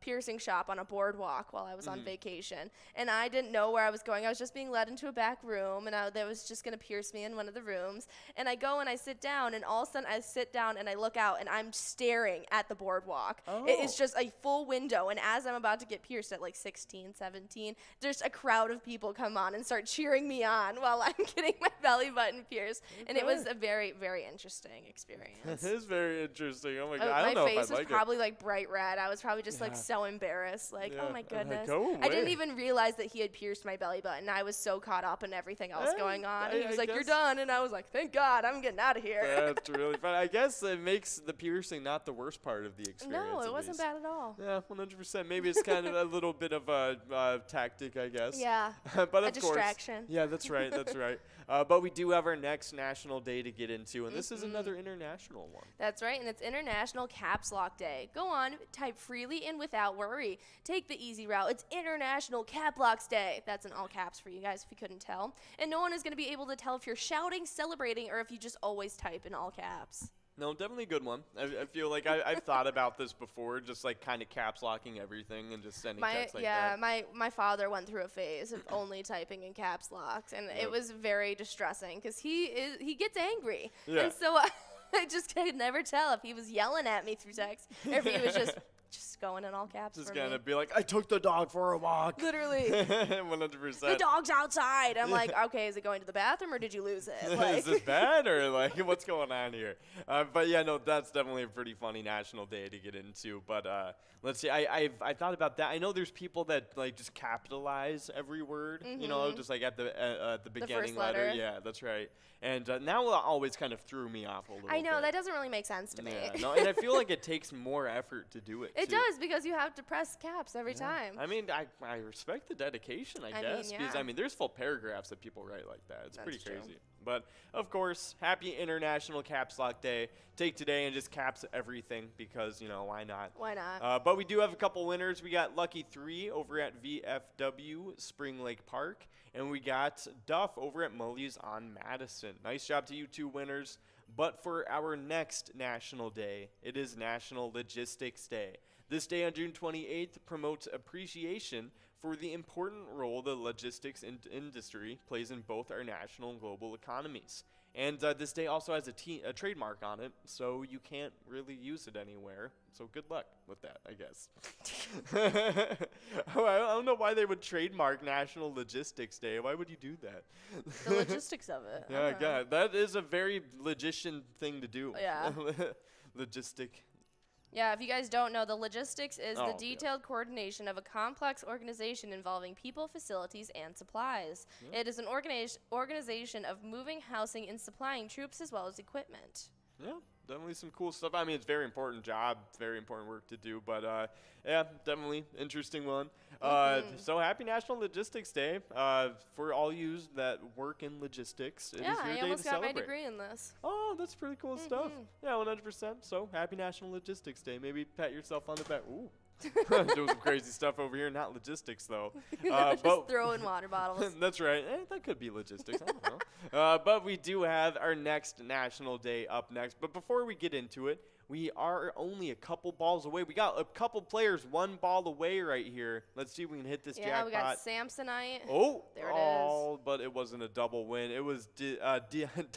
piercing shop on a boardwalk while I was on vacation, and I didn't know where I was going. I was just being led into a back room, and that was just gonna pierce me in one of the rooms. And I go and I sit down, and all of a sudden I sit down and I look out, and I'm staring at the boardwalk. Oh. It is just a full window, and as I'm about to get pierced at like 16, 17, there's a crowd of people come on and start cheering me on while I'm getting my belly button pierced. And it was a very, very interesting experience. It is very interesting. Oh my god, I don't My know face if I was like probably like bright red. I was probably just like Yeah. so embarrassed. Like, Yeah. oh my I'm like, goodness. go I didn't away. even realize that he had pierced my belly button. I was so caught up in everything else Eh, going on. I- And he was I like, "You're guess- done." And I was like, "Thank God, I'm getting out of here." That's really fun. I guess it makes the piercing not the worst part of the experience. No, it at wasn't least. bad at all. Yeah, 100%. Maybe it's kind of a little bit of a tactic, I guess. Yeah. But A of course, distraction. yeah, that's right. That's right. But we do have our next national day to get into, and this is another international one. That's right, and it's International Caps Lock Day. Go on, type freely and without worry. Take the easy route. It's International Cap Locks Day. That's in all caps for you guys if you couldn't tell. And no one is going to be able to tell if you're shouting, celebrating, or if you just always type in all caps. No, definitely a good one. I feel like I've thought about this before, just like kind of caps locking everything and just sending texts like that. My father went through a phase of only typing in caps locks, and Yep. it was very distressing because he gets angry, Yeah. and so I just could never tell if he was yelling at me through text or if he was just going in all caps Just for gonna me. be like, I took the dog for a walk. Literally. 100%. The dog's outside. I'm like, okay, is it going to the bathroom or did you lose it? Like, Is this bad or like what's going on here? But yeah, no, that's definitely a pretty funny national day to get into. But let's see, I thought about that. I know there's people that like just capitalize every word, you know, just like at the beginning first letter. Yeah, that's right. And now it always kind of threw me off a little bit. I know, that doesn't really make sense to me. Yeah, no, and I feel like it takes more effort to do it. It too. does because you have to press caps every time. I mean, I respect the dedication, I I guess, mean, because yeah. I mean, there's full paragraphs that people write like that. It's That's pretty true. crazy. But of course, happy International Caps Lock Day. Take today and just caps everything because why not? Why not? But we do have a couple winners. We got Lucky 3 over at VFW Spring Lake Park, and we got Duff over at Mully's on Madison. Nice job to you two winners. But for our next national day, it is National Logistics Day. This day on June 28th promotes appreciation for the important role the logistics industry plays in both our national and global economies. And this day also has a trademark on it, so you can't really use it anywhere. So good luck with that, I guess. I don't know why they would trademark National Logistics Day. Why would you do that? The logistics of it. Yeah, God, that is a very logician thing to do. Yeah. Logistic. Yeah, if you guys don't know, the logistics is Oh, the yeah. detailed coordination of a complex organization involving people, facilities, and supplies. It is an organization of moving, housing, and supplying troops as well as equipment. Yeah, definitely some cool stuff. I mean, it's a very important job, very important work to do, but yeah, definitely interesting one. So happy National Logistics Day for all you that work in logistics. It is Yeah, your I day almost to got my celebrate. degree in this. Oh, that's pretty cool stuff. Yeah, 100%. So happy National Logistics Day. Maybe pat yourself on the back. Ooh. Doing some crazy stuff over here. Not logistics, though. Just but throwing water bottles. that's right. That could be logistics. I don't know. But we do have our next National Day up next. But before we get into it, We are only a couple balls away. We got a couple players 1 ball away right here. Let's see if we can hit this Yeah, we got jackpot. Samsonite. Oh, There it is. But it wasn't a double win. It was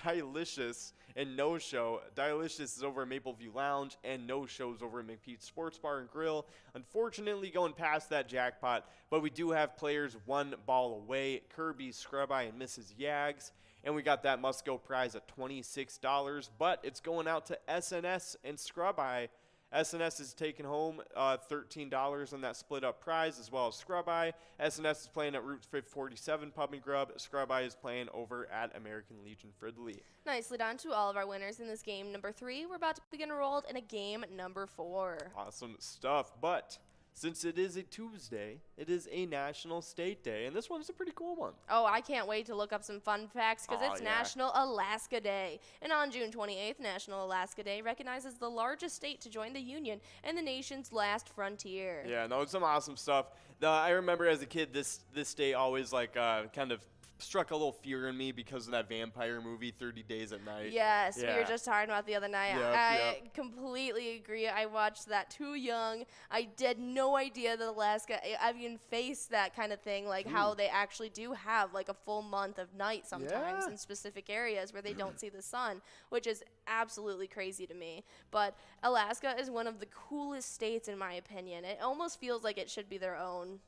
Delicious and No Show. Delicious is over at Mapleview Lounge, and No Show's over at McPete's Sports Bar and Grill. Unfortunately, going past that jackpot, but we do have players 1 ball away. Kirby, Scrub Eye, and Mrs. Yags. And we got that must-go prize at $26, but it's going out to SNS and Scrub Eye. SNS is taking home $13 on that split-up prize, as well as Scrub Eye. SNS is playing at Route 47 Pub and Grub. Scrub Eye is playing over at American Legion Fridley. Nicely done to all of our winners in this game number 3. We're about to begin rolled in a game number 4. Awesome stuff, but since it is a Tuesday, it is a National State Day, and this one's a pretty cool one. Oh, I can't wait to look up some fun facts because it's yeah. National Alaska Day. And on June 28th, National Alaska Day recognizes the largest state to join the Union and the nation's last frontier. Yeah, no, it's some awesome stuff. I remember as a kid, this day always kind of struck a little fear in me because of that vampire movie, 30 Days at Night. Yes, Yeah. we were just talking about the other night. Yep, I completely agree. I watched that too young. I had no idea that Alaska I've even faced that kind of thing, like how they actually do have like a full month of night sometimes Yeah. in specific areas where they don't see the sun, which is absolutely crazy to me. But Alaska is one of the coolest states in my opinion. It almost feels like it should be their own.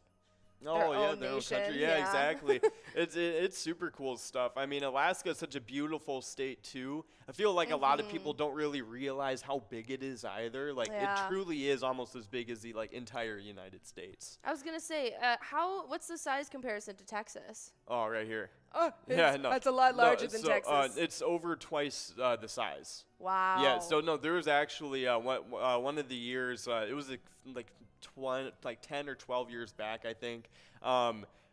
Oh their yeah, own their own nation, country. Yeah, yeah. exactly. It's super cool stuff. I mean, Alaska is such a beautiful state too. I feel like a lot of people don't really realize how big it is either. Like Yeah. it truly is almost as big as the entire United States. I was gonna say, what's the size comparison to Texas? Oh, right here. Oh, Yeah, no. that's a lot No, larger than so, Texas. it's over twice the size. Wow. Yeah. So no, there was actually one of the years. It was like 10 or 12 years back, I think.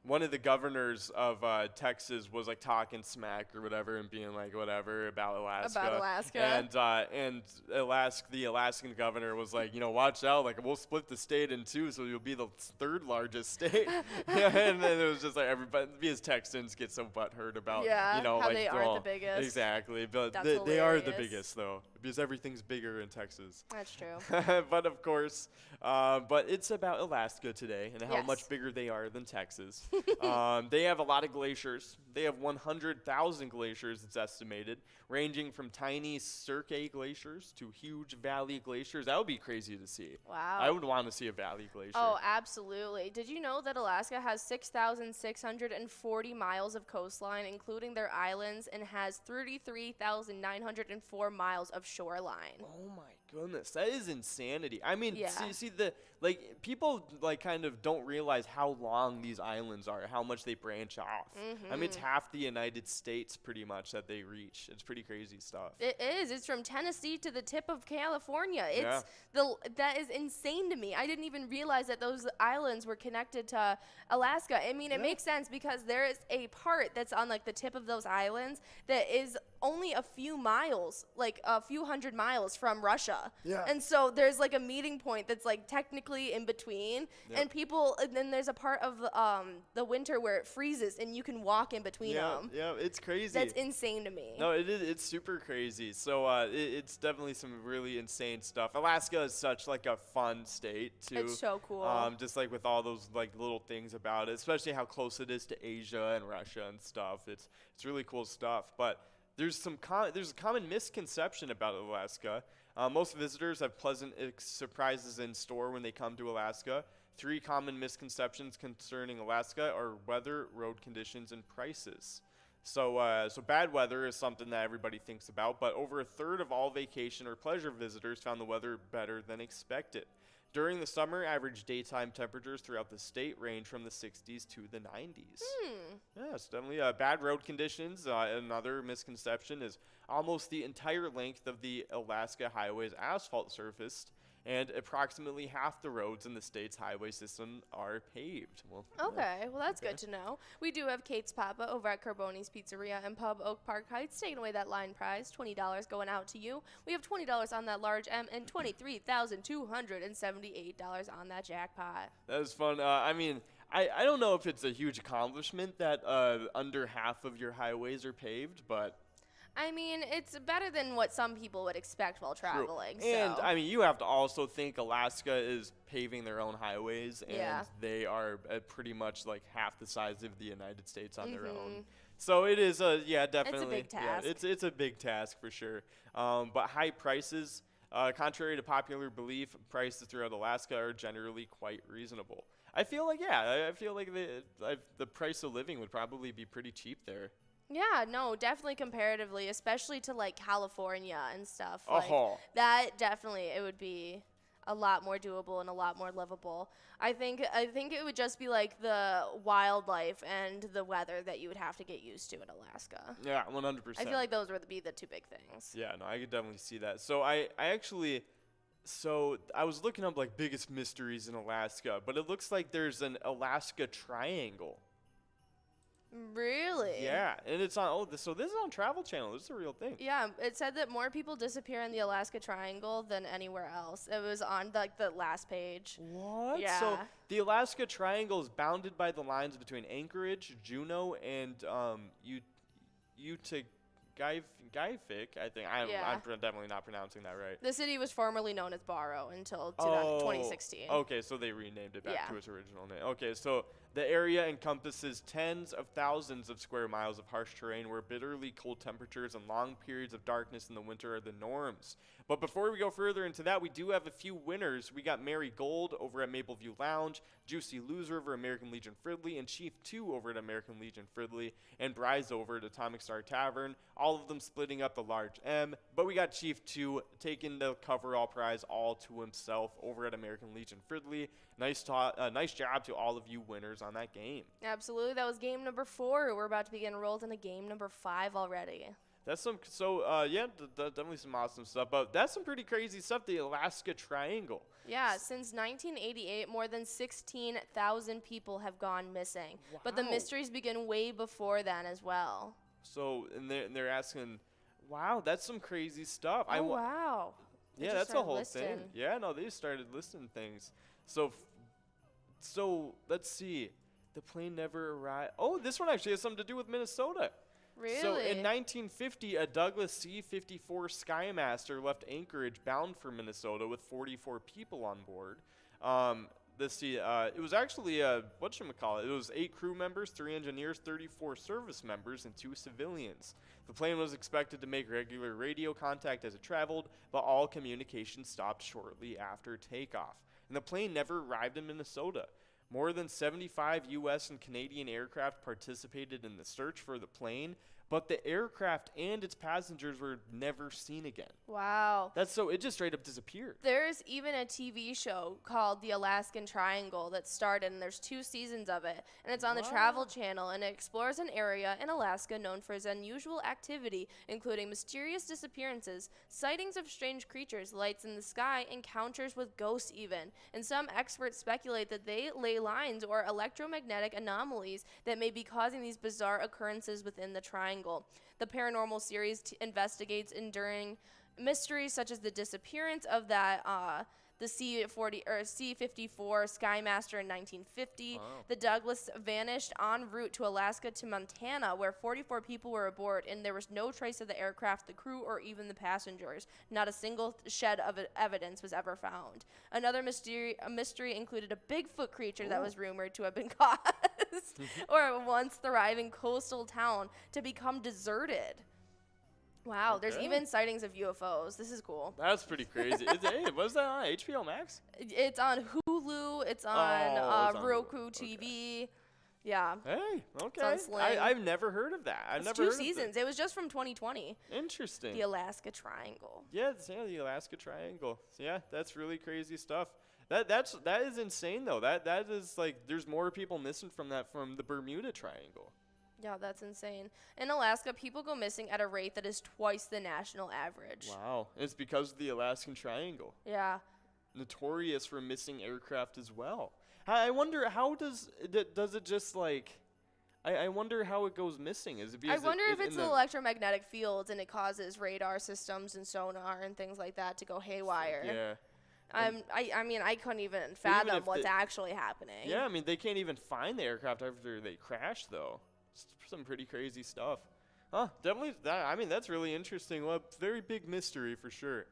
One of the governors of Texas was like talking smack or whatever and being like whatever about Alaska. About Alaska. And the Alaskan governor was like, watch out, like we'll split the state in two, so you'll be the 3rd largest state. And then it was just like everybody, because Texans get so butthurt about, how like they aren't the biggest. Exactly, but That's they are the hilarious. biggest though, because everything's bigger in Texas. That's true. But of course, but it's about Alaska today and how Yes. much bigger they are than Texas. They have a lot of glaciers. They have 100,000 glaciers, it's estimated, ranging from tiny Cirque glaciers to huge valley glaciers. That would be crazy to see. Wow. I would want to see a valley glacier. Oh, absolutely. Did you know that Alaska has 6,640 miles of coastline, including their islands, and has 33,904 miles of shoreline? Oh my goodness, that is insanity. I mean, Yeah. see people kind of don't realize how long these islands are, how much they branch off. I mean, it's half the United States pretty much that they reach. It's pretty crazy stuff. It is. It's from Tennessee to the tip of California. Yeah. That is insane to me. I didn't even realize that those islands were connected to Alaska. I mean, it makes sense because there is a part that's on like the tip of those islands that is only a few miles, like a few hundred miles from Russia. Yeah. And so there's like a meeting point that's like technically in between, and then there's a part of the winter where it freezes and you can walk in between them. Yeah, it's crazy. That's insane to me. No, it is. It's super crazy. So it's definitely some really insane stuff. Alaska is such like a fun state too. It's so cool. Just like with all those like little things about it, especially how close it is to Asia and Russia and stuff. It's really cool stuff. But there's a common misconception about Alaska. Most visitors have pleasant surprises in store when they come to Alaska. 3 common misconceptions concerning Alaska are weather, road conditions, and prices. So bad weather is something that everybody thinks about, but over a third of all vacation or pleasure visitors found the weather better than expected. During the summer, average daytime temperatures throughout the state range from the 60s to the 90s. Yeah, it's definitely bad road conditions. Another misconception is almost the entire length of the Alaska highway is asphalt surfaced, and approximately half the roads in the state's highway system are paved. Well, Okay, well that's good to know. We do have Kate's Papa over at Carboni's Pizzeria and Pub Oak Park Heights taking away that line prize, $20 going out to you. We have $20 on that large M and $23,278 on that jackpot. that was fun. I mean, I don't know if it's a huge accomplishment that under half of your highways are paved, but I mean, it's better than what some people would expect while traveling. True. And so. I mean, you have to also think Alaska is paving their own highways, and Yeah. they are pretty much like half the size of the United States on their own. Mhm. So it is definitely big task. Yeah, it's a big task for sure. But high prices, contrary to popular belief, prices throughout Alaska are generally quite reasonable. I feel like the price of living would probably be pretty cheap there. Yeah, no, definitely comparatively, especially to like California and stuff. Like, Oh. that definitely it would be a lot more doable and a lot more livable. I think it would just be like the wildlife and the weather that you would have to get used to in Alaska. Yeah, 100%. I feel like those would be the two big things. Yeah, no, I could definitely see that. So I was looking up like biggest mysteries in Alaska, but it looks like there's an Alaska Triangle. Really? Yeah, and it's on. So this is on Travel Channel. This is a real thing. Yeah, it said that more people disappear in the Alaska Triangle than anywhere else. It was on the last page. What? Yeah. So the Alaska Triangle is bounded by the lines between Anchorage, Juneau, and Utaqagvik, I think. I'm definitely not pronouncing that right. The city was formerly known as Barrow until 2016. Okay, so they renamed it back Yeah. to its original name. Okay, so the area encompasses tens of thousands of square miles of harsh terrain where bitterly cold temperatures and long periods of darkness in the winter are the norms. But before we go further into that, we do have a few winners. We got Mary Gold over at Mapleview Lounge, Juicy Loser over American Legion Fridley, and Chief 2 over at American Legion Fridley, and Bryce over at Atomic Star Tavern, all of them splitting up the large M. But we got Chief 2 taking the coverall prize all to himself over at American Legion Fridley. Nice job to all of you winners on that game. Absolutely. That was game number 4. We're about to be getting enrolled into game number 5 already. That's definitely some awesome stuff. But that's some pretty crazy stuff, the Alaska Triangle. Yeah, since 1988, more than 16,000 people have gone missing. But the Wow. mysteries begin way before then as well. So, and they're asking, wow, that's some crazy stuff. Wow. They Yeah, just that's a started whole listing. thing. Yeah, no, they started listing things. So let's see. The plane never arrived. Oh, this one actually has something to do with Minnesota. Really? So in 1950, a Douglas C-54 Skymaster left Anchorage bound for Minnesota with 44 people on board. It was actually whatchamacallit. It was 8 crew members, 3 engineers, 34 service members, and 2 civilians. The plane was expected to make regular radio contact as it traveled, but all communication stopped shortly after takeoff. And the plane never arrived in Minnesota. More than 75 U.S. and Canadian aircraft participated in the search for the plane, but the aircraft and its passengers were never seen again. Wow. It just straight up disappeared. There's even a TV show called The Alaskan Triangle that started, and there's 2 seasons of it. And it's on the Travel Channel, and it explores an area in Alaska known for its unusual activity, including mysterious disappearances, sightings of strange creatures, lights in the sky, encounters with ghosts even. And some experts speculate that they lay lines or electromagnetic anomalies that may be causing these bizarre occurrences within the triangle. The paranormal series investigates enduring mysteries such as the disappearance of the C-54 Skymaster in 1950. Wow. The Douglas vanished en route to Alaska to Montana, where 44 people were aboard, and there was no trace of the aircraft, the crew, or even the passengers. Not a single shred of evidence was ever found. Another mystery included a Bigfoot creature that was rumored to have been caused, or a once thriving coastal town to become deserted. Wow, there's Okay. even sightings of UFOs. This is cool. That's pretty crazy. Was that on HBO Max? It's on Hulu. It's it's on on Roku Hulu. TV. Yeah. Hey, okay. on Sling. I've never heard of that. I've It's never 2 heard of seasons. It was just from 2020. it. Interesting. The Alaska Triangle. Yeah, the Alaska Triangle. Yeah, that's really crazy stuff. That is insane though. That is like there's more people missing from the Bermuda Triangle. Yeah, that's insane. In Alaska, people go missing at a rate that is twice the national average. Wow, it's because of the Alaskan Triangle. Yeah. Notorious for missing aircraft as well. I wonder how does it just like I wonder how it goes missing. Is it because I wonder if it's the electromagnetic fields and it causes radar systems and sonar and things like that to go haywire. Yeah. I mean, I couldn't even fathom if what's they- actually happening. Yeah, I mean they can't even find the aircraft after they crash though. It's some pretty crazy stuff. Huh, definitely. I mean, that's really interesting. Well, very big mystery for sure.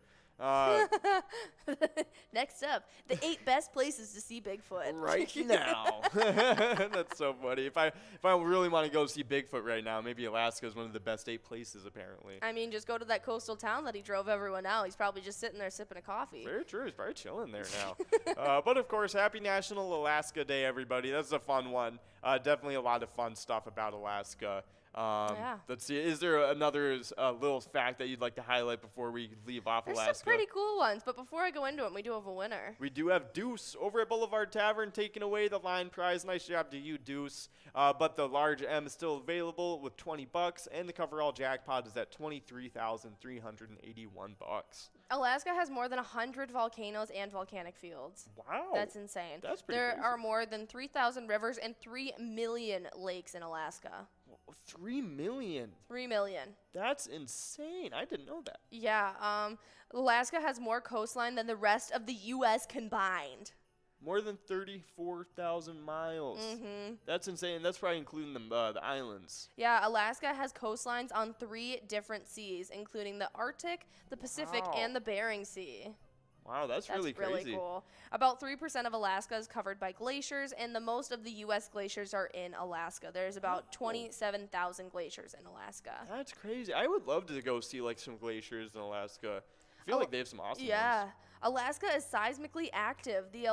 Next up, the 8 best places to see Bigfoot. Right now. That's so funny. If I really want to go see Bigfoot right now, maybe Alaska is one of the best 8 places apparently. I mean, just go to that coastal town that he drove everyone out. He's probably just sitting there sipping a coffee. Very true. He's probably chilling there now. But of course, happy National Alaska Day, everybody. That's a fun one. Definitely a lot of fun stuff about Alaska. Yeah. Let's see. Is there another little fact that you'd like to highlight before we leave off There's Alaska? some pretty cool ones, but before I go into them, we do have a winner. We do have Deuce over at Boulevard Tavern taking away the line prize. Nice job to you, Deuce. But the large M is still available with $20, and the coverall jackpot is at $23,381. Alaska has more than 100 volcanoes and volcanic fields. Wow. That's insane. That's pretty There crazy. are more than 3,000 rivers and 3 million lakes in Alaska. 3 million. 3 million. That's insane. I didn't know that. Yeah. Alaska has more coastline than the rest of the U.S. combined. More than 34,000 miles. Mm-hmm. That's insane. That's probably including the islands. Yeah, Alaska has coastlines on 3 different seas, including the Arctic, the Pacific, Wow. and the Bering Sea. Wow, that's really crazy. Really cool. About 3% of Alaska is covered by glaciers, and the most of the U.S. glaciers are in Alaska. There's about 27,000 glaciers in Alaska. That's crazy. I would love to go see like some glaciers in Alaska. I feel like they have some awesome Yeah. ones. Alaska is seismically active. The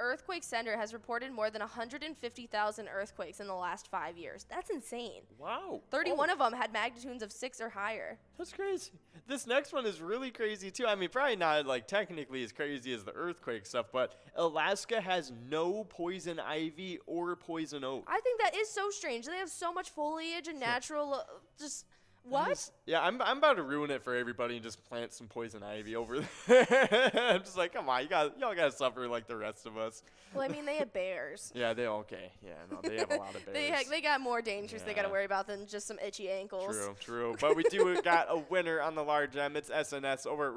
Earthquake Center has reported more than 150,000 earthquakes in the last 5 years. That's insane. Wow. 31 of them had magnitudes of 6 or higher. That's crazy. This next one is really crazy too. I mean, probably not like technically as crazy as the earthquake stuff, but Alaska has no poison ivy or poison oak. I think that is so strange. They have so much foliage and natural, just what? Yeah, I'm about to ruin it for everybody and just plant some poison ivy over there. I'm just like, come on, y'all gotta suffer like the rest of us. Well, I mean, they have bears. Yeah, they okay. Yeah, no, they have a lot of bears. They got more dangers they got to Yeah. worry about than just some itchy ankles. True. But we do got a winner on the large M. It's SNS over at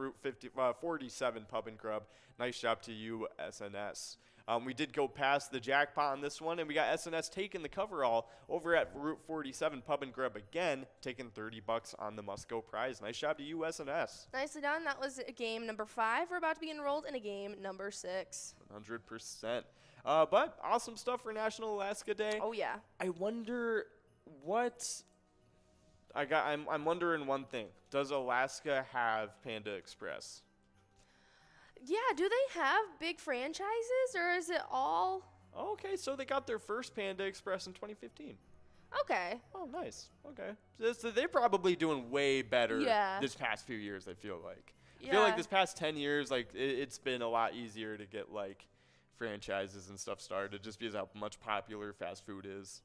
Route 47 Pub and Grub. Nice job to you, SNS. We did go past the jackpot on this one, and we got SNS taking the coverall over at Route 47 Pub and Grub again, taking $30 on the must-go prize. Nice job to you, SNS. Nicely done. That was game number 5. We're about to be enrolled in a game number 6. 100%. But awesome stuff for National Alaska Day. Oh, yeah. I wonder what I'm wondering one thing. Does Alaska have Panda Express? Yeah, do they have big franchises, or is it all... Okay, so they got their first Panda Express in 2015. Okay. Oh, nice. Okay. So they're probably doing way better Yeah. this past few years, I feel like. I Yeah. feel like this past 10 years, like, it's been a lot easier to get, like, franchises and stuff started just because how much popular fast food is.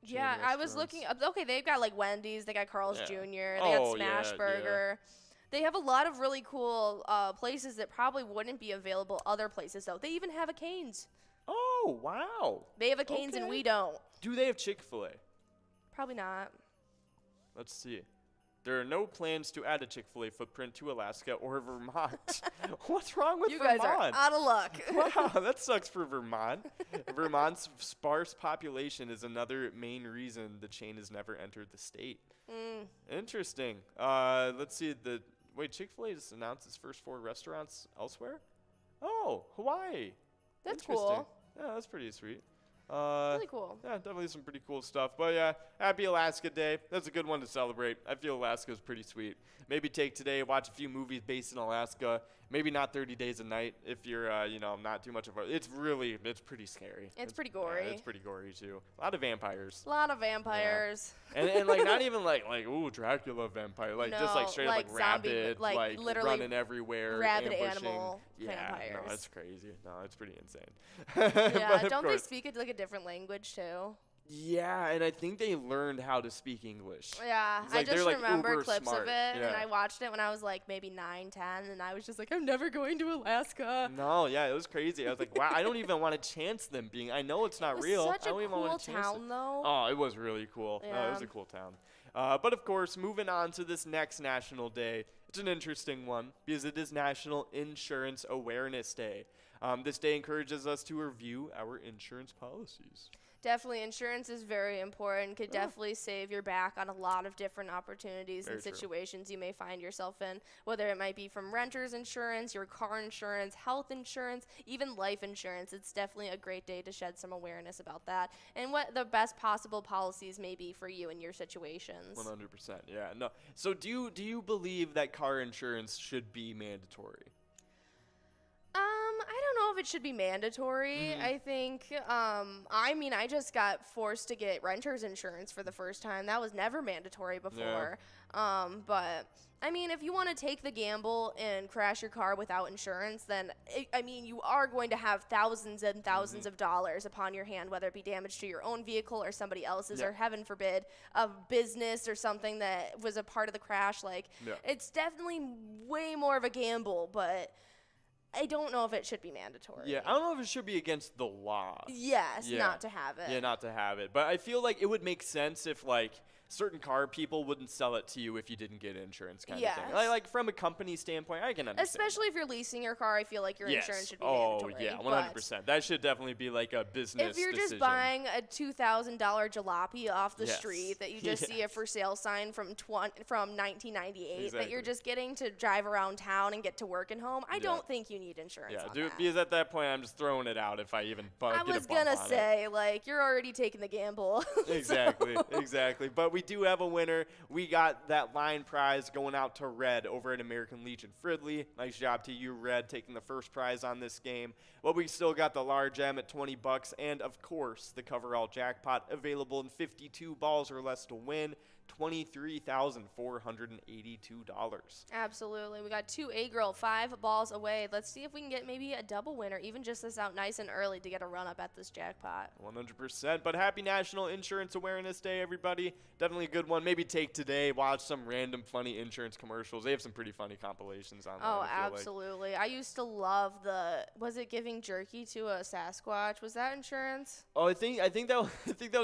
Yeah, Chain I was restaurants. looking up. Okay, they've got, like, Wendy's. They got Carl's Yeah. Jr. They Oh, got Smash yeah, Burger. They have a lot of really cool places that probably wouldn't be available other places, though. They even have a Cane's. Oh, wow. They have a Cane's and Okay. we don't. Do they have Chick-fil-A? Probably not. Let's see. There are no plans to add a Chick-fil-A footprint to Alaska or Vermont. What's wrong with You guys Vermont? are out of luck. Wow, that sucks for Vermont. Vermont's sparse population is another main reason the chain has never entered the state. Interesting. Let's see. Chick-fil-A just announced its first 4 restaurants elsewhere? Oh, Hawaii. That's Interesting. cool. Yeah, that's pretty sweet. Really cool. Yeah, definitely some pretty cool stuff. But yeah, happy Alaska Day. That's a good one to celebrate. I feel Alaska's pretty sweet. Maybe take today, watch a few movies based in Alaska. Maybe not 30 Days a Night if you're, not too much of a. It's pretty scary. It's pretty gory. Yeah, it's pretty gory too. A lot of vampires. A lot of vampires. And like not even like ooh Dracula vampire, like just like No, straight like up like zombie, rabid, like literally running everywhere, rabid ambushing. animal Yeah, vampires. no, it's crazy. No, it's pretty insane. Yeah, But of don't they course- speak it like a different language too? Yeah, and I think they learned how to speak English. Yeah, It's I like they're, just like, remember uber clips smart. of it, Yeah. and I watched it when I was like maybe 9, 10, and I was just like, I'm never going to Alaska. No, yeah, it was crazy. I was like, wow, I don't even want to chance them being. I know it's not It was real. such I a don't even cool want to chance town, it. though. Oh, it was really cool. No, it was Yeah. a cool town. But of course, moving on to this next national day, it's an interesting one because it is National Insurance Awareness Day. This day encourages us to review our insurance policies. Definitely, insurance is very important. Could definitely save your back on a lot of different opportunities Very and true. situations you may find yourself in, whether it might be from renter's insurance, your car insurance, health insurance, even life insurance. It's definitely a great day to shed some awareness about that and what the best possible policies may be for you in your situations. 100%. Yeah. No. So do you believe that car insurance should be mandatory? I don't know if it should be mandatory. I think, I just got forced to get renter's insurance for the first time. That was never mandatory before. But, if you want to take the gamble and crash your car without insurance, then, you are going to have thousands and thousands of dollars upon your hand, whether it be damage to your own vehicle or somebody else's, or heaven forbid, a business or something that was a part of the crash. It's definitely way more of a gamble, but I don't know if it should be mandatory. Yeah, I don't know if it should be against the law. Yes, Yeah. not to have it. Yeah, not to have it. But I feel like it would make sense if, certain car people wouldn't sell it to you if you didn't get insurance kind of thing. Yes. Like from a company standpoint, I can understand. Especially if you're leasing your car, I feel like your insurance should be Oh, mandatory. yeah, but 100%. That should definitely be like a business if you're just decision. buying a $2,000 jalopy off the Yes. street that you just see a for sale sign from 1998 that you're Exactly. just getting to drive around town and get to work and home, I don't think you need insurance Yeah, on dude, that. because at that point, I'm just throwing it out if I even I get a was bump gonna on it. say, you're already taking the gamble. Exactly, exactly. But we do have a winner. We got that line prize going out to Red over at American Legion Fridley. Nice job to you, Red, taking the first prize on this game. But we still got the large M at $20, and of course, the coverall jackpot available in 52 balls or less to win. $23,482. Absolutely. We got 2 A-Girl, 5 balls away. Let's see if we can get maybe a double winner, even just this out nice and early to get a run up at this jackpot. 100%. But happy National Insurance Awareness Day, everybody. Definitely a good one. Maybe take today, watch some random funny insurance commercials. They have some pretty funny compilations on there. Oh, I feel like. absolutely. I used to love was it giving jerky to a Sasquatch? Was that insurance? Oh, I think that was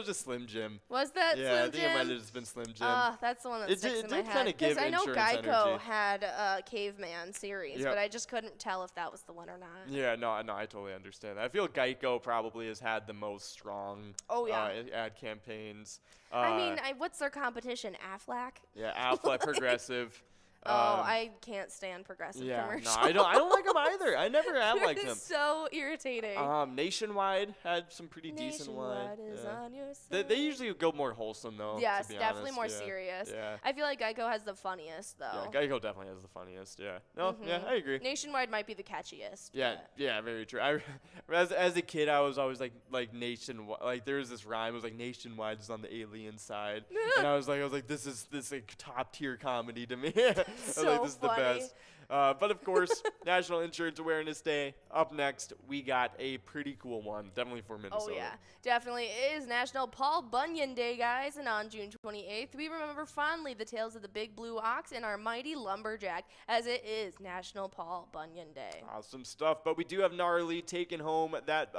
just Slim Jim. Was that Yeah, Slim I think Jim? it might have just been Slim Jim. That's the one that It sticks did- in it my did head. kinda give I know insurance Geico energy. had a caveman series, Yep. but I just couldn't tell if that was the one or not. Yeah, no, I totally understand. I feel Geico probably has had the most strong ad campaigns. What's their competition? Aflac? Yeah, Aflac, Progressive. I can't stand Progressive Yeah, commercials. no, I don't like them either. I never have They're liked them. so irritating. Nationwide had some pretty decent ones. Nationwide is on your They usually go more wholesome though. Yes, to be definitely honest. more Yeah. serious. Yeah. I feel like Geico has the funniest though. Yeah, Geico definitely has the funniest. Yeah. No, yeah, I agree. Nationwide might be the catchiest. Yeah, but- yeah, very true. As a kid, I was always like Nationwide. Like there was this rhyme. It was like Nationwide is on the alien side, and I was like, this is like top tier comedy to me. I was So like, this is the funny. best. But of course, National Insurance Awareness Day. Up next, we got a pretty cool one, definitely for Minnesota. Oh, yeah. Definitely. It is National Paul Bunyan Day, guys. And on June 28th, we remember fondly the tales of the big blue ox and our mighty lumberjack, as it is National Paul Bunyan Day. Awesome stuff. But we do have Gnarly taking home that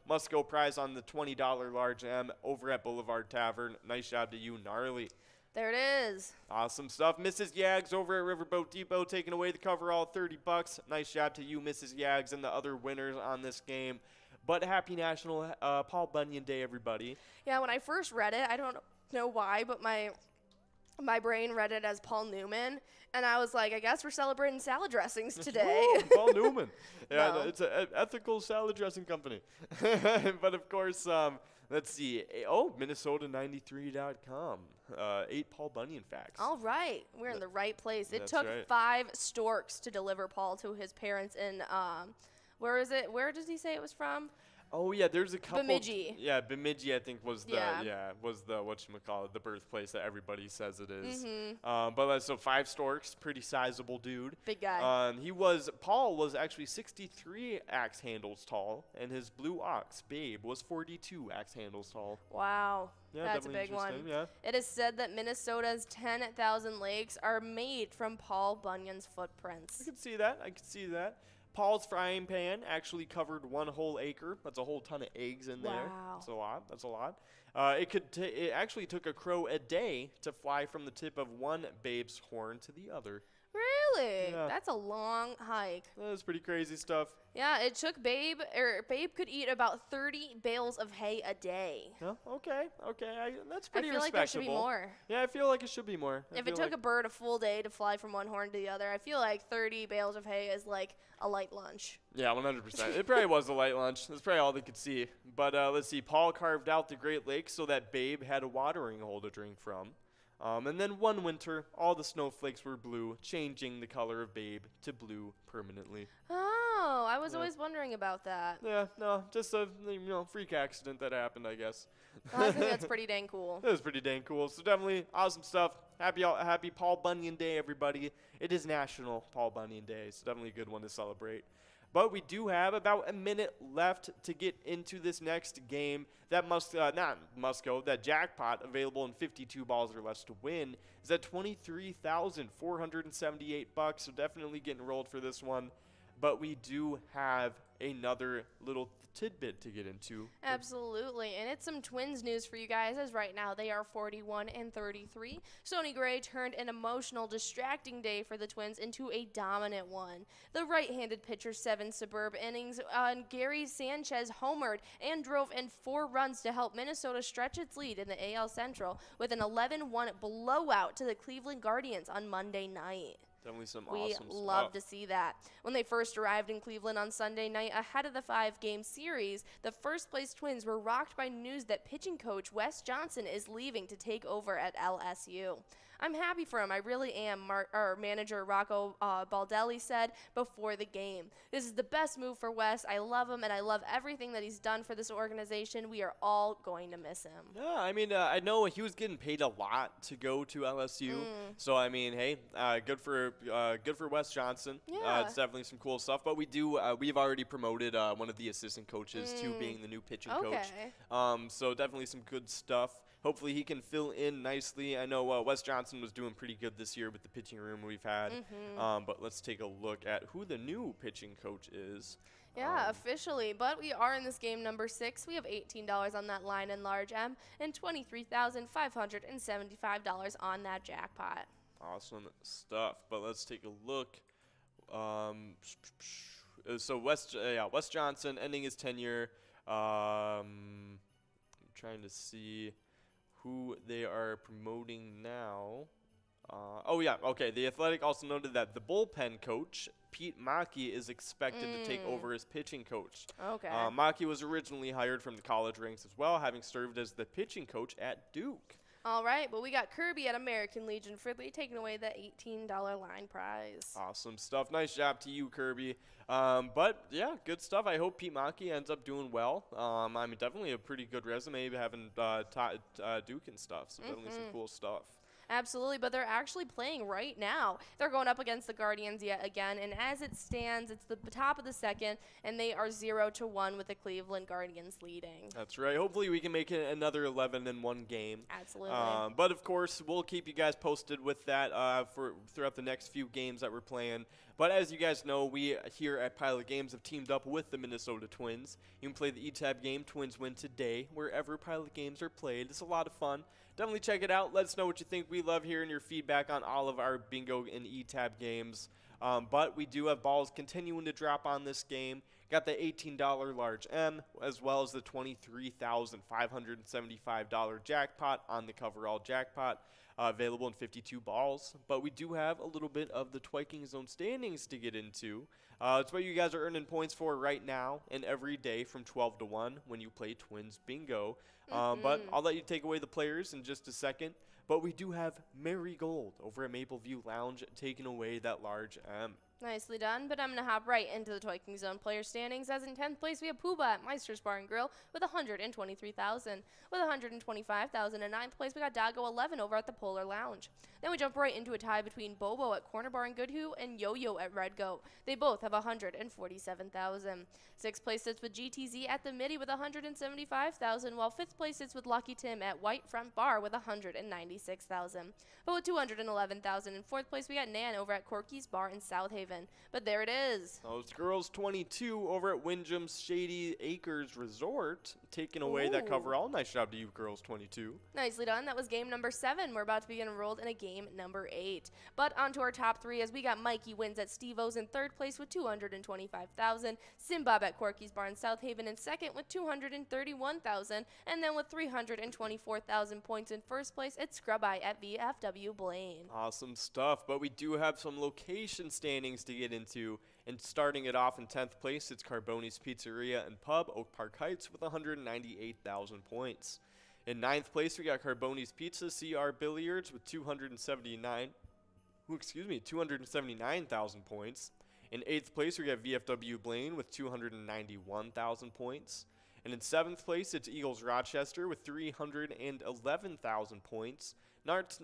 must-go prize on the $20 large M over at Boulevard Tavern. Nice job to you, Gnarly. There it is. Awesome stuff. Mrs. Yags over at Riverboat Depot taking away the coverall, $30. Nice job to you, Mrs. Yags, and the other winners on this game. But happy National Paul Bunyan Day, everybody. Yeah, when I first read it, I don't know why, but my brain read it as Paul Newman, and I was like, I guess we're celebrating salad dressings today. Woo, Paul Newman. Yeah, No. it's an ethical salad dressing company. But of course, let's see. Minnesota93.com. 8 Paul Bunyan facts. All right, we're in the right place. It That's took right. 5 storks to deliver Paul to his parents in where is it? Where does he say it was from? Oh yeah, there's a couple. Bemidji. Yeah, Bemidji I think was the Yeah. whatchamacallit, the birthplace that everybody says it is. Mm-hmm. But so 5 storks, pretty sizable dude. Big guy. Paul was actually 63 axe handles tall, and his blue ox, Babe, was 42 axe handles tall. Wow. Yeah, That's a definitely big one. interesting, yeah. It is said that Minnesota's 10,000 lakes are made from Paul Bunyan's I footprints. can see that. Paul's frying pan actually covered 1 whole acre. That's a whole ton of eggs in there. Wow. That's a lot. It actually took a crow a day to fly from the tip of one Babe's horn to the other. Really? Yeah. That's a long hike. That's pretty crazy stuff. Yeah, it took Babe could eat about 30 bales of hay a day. Oh, okay. That's pretty respectable. I feel like there should be more. Yeah, I feel like it should be more. If it took a bird a full day to fly from one horn to the other, I feel like 30 bales of hay is like a light lunch. Yeah, 100%. It probably was a light lunch. That's probably all they could see. But let's see. Paul carved out the Great Lakes so that Babe had a watering hole to drink from. And then one winter, all the snowflakes were blue, changing the color of Babe to blue permanently. Oh, I was always wondering about that. Yeah, no, just a freak accident that happened, I guess. Well, I think that's pretty dang cool. That was pretty dang cool. So definitely awesome stuff. Happy Paul Bunyan Day, everybody. It is National Paul Bunyan Day, so definitely a good one to celebrate. But we do have about a minute left to get into this next game. That that jackpot available in 52 balls or less to win is at $23,478. So definitely getting rolled for this one. But we do have another little tidbit to get into. Absolutely, and it's some Twins news for you guys, as right now they are 41-33. Sonny Gray turned an emotional, distracting day for the Twins into a dominant one. The right-handed pitcher's 7 superb innings on Gary Sanchez homered and drove in 4 runs to help Minnesota stretch its lead in the AL Central with an 11-1 blowout to the Cleveland Guardians on Monday night. Definitely some awesome stuff. We love to see that. When they first arrived in Cleveland on Sunday night ahead of the 5-game series, the first-place Twins were rocked by news that pitching coach Wes Johnson is leaving to take over at LSU. I'm happy for him. I really am, manager Rocco Baldelli said before the game. This is the best move for Wes. I love him, and I love everything that he's done for this organization. We are all going to miss him. Yeah, I mean, I know he was getting paid a lot to go to LSU. So, I mean, hey, good for Wes Johnson. Yeah. It's definitely some cool stuff. But we've already promoted one of the assistant coaches to being the new pitching coach. So definitely some good stuff. Hopefully he can fill in nicely. I know Wes Johnson was doing pretty good this year with the pitching room we've had. But let's take a look at who the new pitching coach is. Yeah, officially. But we are in this game number 6. We have $18 on that line in large M and $23,575 on that jackpot. Awesome stuff. But let's take a look. So Wes Johnson ending his tenure. I'm trying to see who they are promoting now. The Athletic also noted that the bullpen coach, Pete Mackey, is expected to take over as pitching coach. Okay. Mackey was originally hired from the college ranks as well, having served as the pitching coach at Duke. All right, but we got Kirby at American Legion Fridley taking away the $18 line prize. Awesome stuff. Nice job to you, Kirby. But, yeah, good stuff. I hope Pete Mackey ends up doing well. I mean, definitely a pretty good resume having taught Duke and stuff, so definitely some cool stuff. Absolutely, but they're actually playing right now. They're going up against the Guardians yet again, and as it stands, it's the top of the second, and they are 0-1 with the Cleveland Guardians leading. That's right. Hopefully we can make it another 11-1 game. Absolutely. But, of course, we'll keep you guys posted with that throughout the next few games that we're playing. But as you guys know, we here at Pilot Games have teamed up with the Minnesota Twins. You can play the E-Tab game, Twins Win Today, wherever Pilot Games are played. It's a lot of fun. Definitely check it out. Let us know what you think. We love hearing your feedback on all of our bingo and E-Tab games. But we do have balls continuing to drop on this game. Got the $18 large M, as well as the $23,575 jackpot on the coverall jackpot, available in 52 balls. But we do have a little bit of the Twiking Zone standings to get into. It's what you guys are earning points for right now and every day from 12 to 1 when you play Twins Bingo. But I'll let you take away the players in just a second. But we do have Mary Gold over at Mapleview Lounge taking away that large M. Nicely done, but I'm going to hop right into the Twiking Zone player standings, as in 10th place we have Pooba at Meister's Bar and Grill with $123,000. With $125,000 in 9th place, we got Dago 11 over at the Polar Lounge. Then we jump right into a tie between Bobo at Corner Bar and Goodhue and Yo-Yo at Red Goat. They both have $147,000. 6th place sits with GTZ at the Midi with $175,000, while 5th place sits with Lucky Tim at White Front Bar with $196,000. But with $211,000 in 4th place, we got Nan over at Corky's Bar in South Haven. But there it is. Those girls 22 over at Windjam's Shady Acres Resort taking away that Ooh. coverall. Nice job to you, girls 22. Nicely done. That was game number 7. We're about to be enrolled in a game number 8. But on to our top 3 as we got Mikey wins at Steve-O's in 3rd place with 225,000. Simbob at Corky's Bar in South Haven in 2nd with 231,000. And then with 324,000 points in 1st place, it's Scrub Eye at VFW Blaine. Awesome stuff. But we do have some location standings to get into. And starting it off in 10th place, it's Carboni's Pizzeria and Pub, Oak Park Heights, with 198,000 points. In 9th place, we got Carboni's Pizza, CR Billiards, with 279,000 points. In 8th place, we got VFW Blaine with 291,000 points. And in 7th place, it's Eagles Rochester with 311,000 points. Not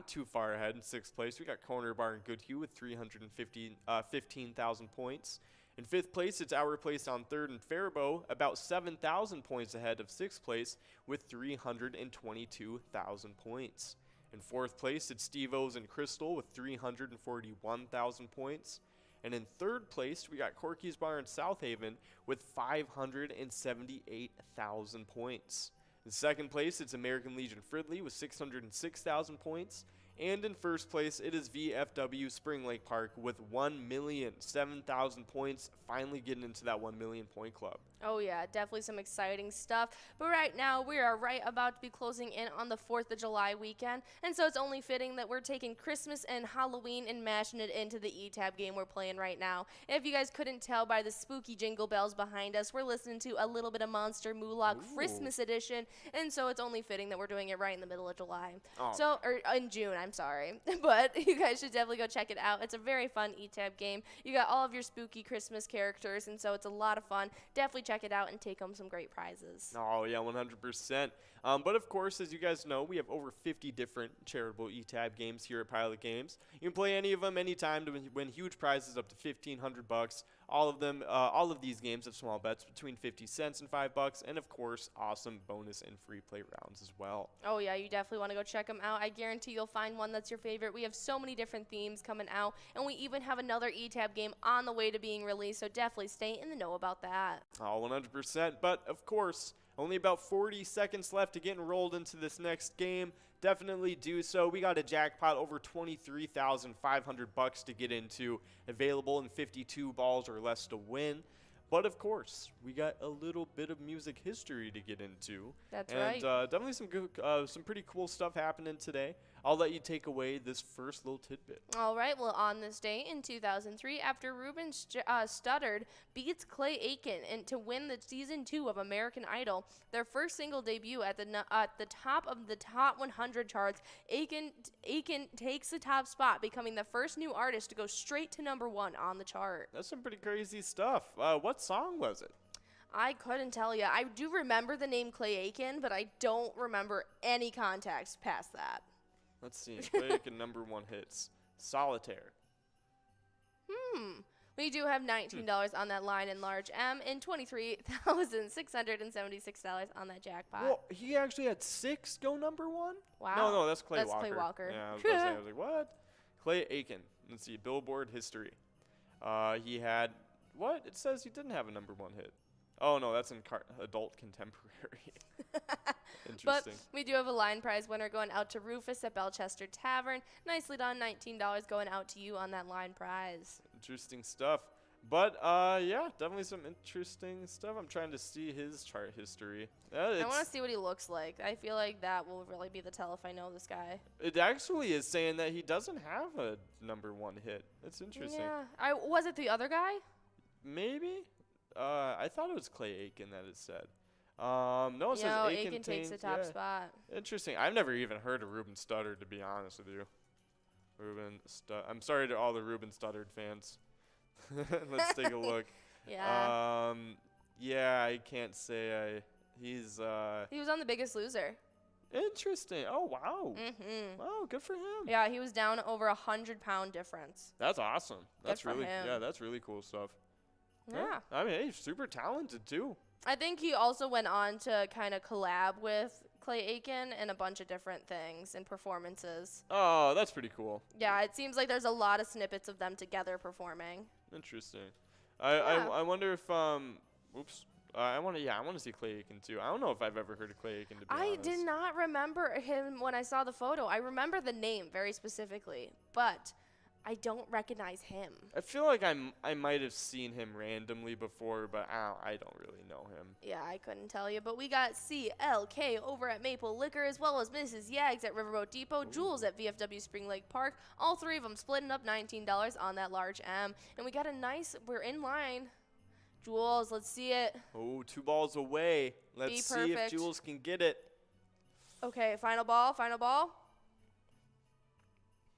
too far ahead in 6th place, we got Corner Bar and Goodhue with 15,000 points. In 5th place, it's Our Place on 3rd and Faribault, about 7,000 points ahead of 6th place with 322,000 points. In 4th place, it's Steve-O's and Crystal with 341,000 points. And in 3rd place, we got Corky's Bar in South Haven with 578,000 points. In 2nd place, it's American Legion Fridley with 606,000 points. And in 1st place, it is VFW Spring Lake Park with 1,007,000 points, finally getting into that 1 million point club. Oh yeah, definitely some exciting stuff. But right now, we are right about to be closing in on the 4th of July weekend. And so it's only fitting that we're taking Christmas and Halloween and mashing it into the E-Tab game we're playing right now. If you guys couldn't tell by the spooky jingle bells behind us, we're listening to a little bit of Monster Moolah Christmas edition. And so it's only fitting that we're doing it right in the middle of July. Oh. Or in June, I'm sorry. But you guys should definitely go check it out. It's a very fun E-Tab game. You got all of your spooky Christmas characters, and so it's a lot of fun. Definitely check it out and take home some great prizes. Oh, yeah, 100%. But, of course, as you guys know, we have over 50 different charitable E-Tab games here at Pilot Games. You can play any of them anytime to win huge prizes up to $1,500. All of these games have small bets between 50 cents and $5, and, of course, awesome bonus and free play rounds as well. Oh, yeah, you definitely want to go check them out. I guarantee you'll find one that's your favorite. We have so many different themes coming out, and we even have another E-Tab game on the way to being released, so definitely stay in the know about that. Oh, 100%. But, of course, only about 40 seconds left to get enrolled into this next game. Definitely do so. We got a jackpot over $23,500 to get into, available in 52 balls or less to win. But, of course, we got a little bit of music history to get into. That's right. right. Definitely some pretty cool stuff happening today. I'll let you take away this first little tidbit. All right. Well, on this day in 2003, after Ruben Studdard beats Clay Aiken to win the season 2 of American Idol, their first single debut at the top of the top 100 charts, Aiken takes the top spot, becoming the first new artist to go straight to number 1 on the chart. That's some pretty crazy stuff. What song was it? I couldn't tell you. I do remember the name Clay Aiken, but I don't remember any context past that. Let's see. Clay Aiken #1 hits. Solitaire. We do have $19 on that line in large M and $23,676 on that jackpot. Well, he actually had 6 go #1? Wow. No, that's Clay That's Walker. Clay Walker. Yeah, I was about to say, I was like, what? Clay Aiken. Let's see. Billboard history. He had, what? It says he didn't have a #1 hit. Oh, no, that's in adult contemporary. Interesting. But we do have a line prize winner going out to Rufus at Belchester Tavern. Nicely done. $19 going out to you on that line prize. Interesting stuff. But, yeah, definitely some interesting stuff. I'm trying to see his chart history. I want to see what he looks like. I feel like that will really be the tell if I know this guy. It actually is saying that he doesn't have a #1 hit. That's interesting. Yeah. Was it the other guy? Maybe? I thought it was Clay Aiken that it said. No, it says Aiken takes the top spot. Interesting. I've never even heard of Ruben Studdard, to be honest with you. I'm sorry to all the Ruben Studdard fans. Let's take a look. Yeah. Yeah, I can't say he was on The Biggest Loser. Interesting. Oh, wow. Wow, good for him. Yeah, he was down over 100-pound difference. That's awesome. That's Good for him. Yeah, that's really cool stuff. Yeah. I mean, he's super talented too. I think he also went on to kind of collab with Clay Aiken and a bunch of different things and performances. Oh, that's pretty cool. Yeah, it seems like there's a lot of snippets of them together performing. Interesting. I wonder if I want to see Clay Aiken too. I don't know if I've ever heard of Clay Aiken, to be I honest. did not remember him when I saw the photo. I remember the name very specifically, but I don't recognize him. I feel like I might have seen him randomly before, but I don't really know him. Yeah, I couldn't tell you, but we got CLK over at Maple Liquor, as well as Mrs. Yags at Riverboat Depot, Jules at VFW Spring Lake Park, all three of them splitting up $19 on that large M. And we got we're in line. Jules, let's see it. Oh, 2 balls away. Let's see if perfect. Jules can get it. Okay, final ball.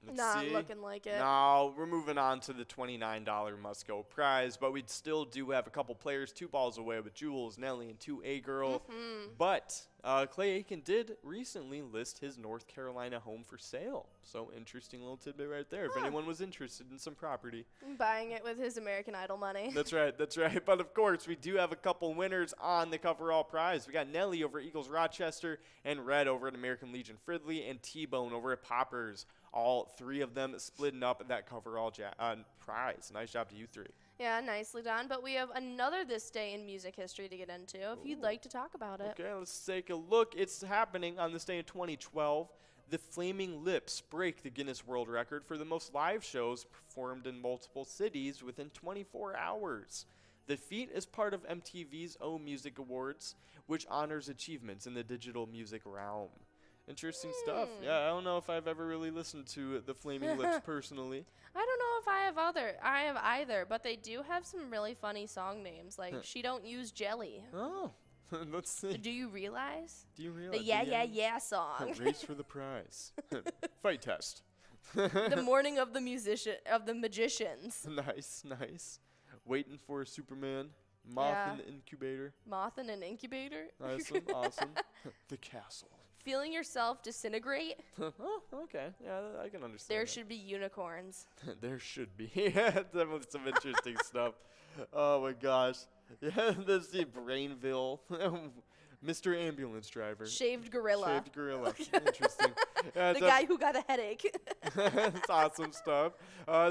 Let's Not see. looking like it. No, we're moving on to the $29 must-go prize, but we still do have a couple players 2 balls away with Jules, Nelly, and 2A-Girl. But Clay Aiken did recently list his North Carolina home for sale. So interesting little tidbit right there if anyone was interested in some property. Buying it with his American Idol money. That's right. But of course, we do have a couple winners on the coverall prize. We got Nelly over at Eagles Rochester, and Red over at American Legion Fridley, and T-Bone over at Poppers. All 3 of them splitting up that coverall prize. Nice job to you 3. Yeah, nicely done. But we have another this day in music history to get into if you'd like to talk about it. Okay, let's take a look. It's happening on this day in 2012. The Flaming Lips break the Guinness World Record for the most live shows performed in multiple cities within 24 hours. The feat is part of MTV's O Music Awards, which honors achievements in the digital music realm. Interesting stuff. Yeah, I don't know if I've ever really listened to the Flaming Lips personally. I don't know if I have either, but they do have some really funny song names, like She Don't Use Jelly. Oh, let's see. Do you realize? Do you realize? The Yeah Yeah Yeah song. Race for the prize. Fight test. The Morning of the Magicians. Nice. Waiting for Superman. Moth in the incubator. Moth in an incubator. Awesome. The castle. Feeling yourself disintegrate. Oh, okay. Yeah, I can understand. There that. should be unicorns. There should be. Some interesting stuff. Oh my gosh. Yeah, this is Brainville. Mr. Ambulance Driver. Shaved gorilla. Shaved gorilla. Interesting. Yeah, The guy who got a headache. It's awesome stuff.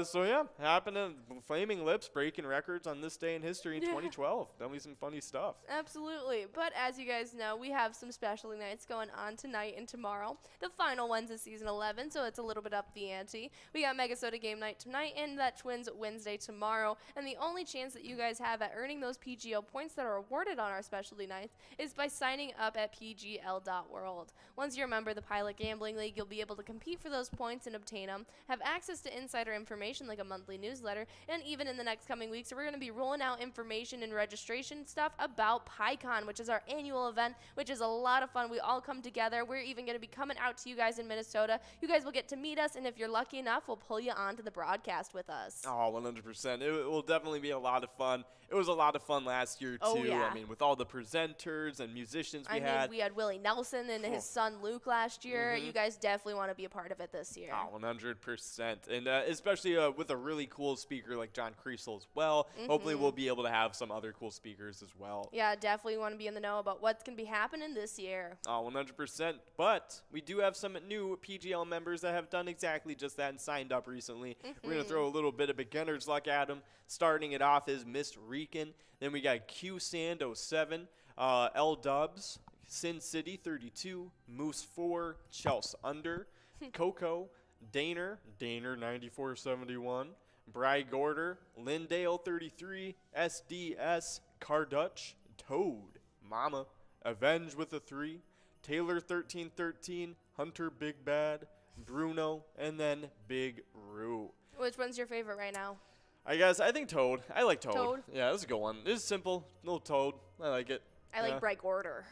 So yeah, happening. Flaming Lips breaking records on this day in history in 2012. Definitely some funny stuff. Absolutely. But as you guys know, we have some specialty nights going on tonight and tomorrow. The final one's of season 11, so it's a little bit up the ante. We got MegaSota game night tonight and that TwinsWinsDay tomorrow. And the only chance that you guys have at earning those PGL points that are awarded on our specialty nights is by signing up at pgl.world. Once you're a member of the Pilot Gambling League, you'll be able to compete for those points and obtain them, have access to insider information like a monthly newsletter, and even in the next coming weeks, we're going to be rolling out information and registration stuff about PyCon, which is our annual event, which is a lot of fun. We all come together. We're even going to be coming out to you guys in Minnesota. You guys will get to meet us, and if you're lucky enough, we'll pull you onto the broadcast with us. Oh, 100%. It will definitely be a lot of fun. It was a lot of fun last year, too. Oh, yeah. I mean, with all the presenters and musicians we had. We had Willie Nelson and his son Luke last year. You guys definitely want to be a part of it this year. Oh, 100%. And especially with a really cool speaker like John Creasel as well. Hopefully we'll be able to have some other cool speakers as well. Yeah, definitely want to be in the know about what's going to be happening this year. Oh, 100%. But we do have some new PGL members that have done exactly just that and signed up recently. We're going to throw a little bit of beginner's luck at them. Starting it off is Mist Rican. Then we got Q Sand 07, L Dubs, Sin City 32, Moose 4, Chelsea Under, Coco, Daner 9471, Bry Gorder, Lindale 33, SDS, Cardutch, Toad, Mama, Avenge with a 3, Taylor 1313, Hunter Big Bad, Bruno, and then Big Roo. Which one's your favorite right now? I think Toad. I like Toad. Toad? Yeah, that's a good one. It's simple. Little Toad. I like it. I like Bright Order.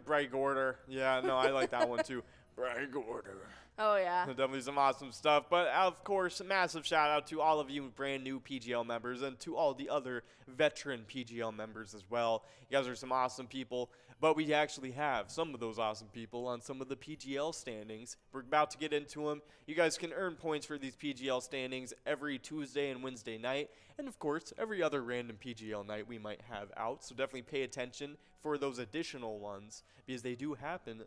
Bright Gorder. Yeah, no, I like that one too. Bright Gorder. Oh, yeah. Definitely some awesome stuff. But, of course, a massive shout-out to all of you brand new PGL members and to all the other veteran PGL members as well. You guys are some awesome people. But we actually have some of those awesome people on some of the PGL standings. We're about to get into them. You guys can earn points for these PGL standings every Tuesday and Wednesday night. And, of course, every other random PGL night we might have out. So definitely pay attention for those additional ones because they do happen,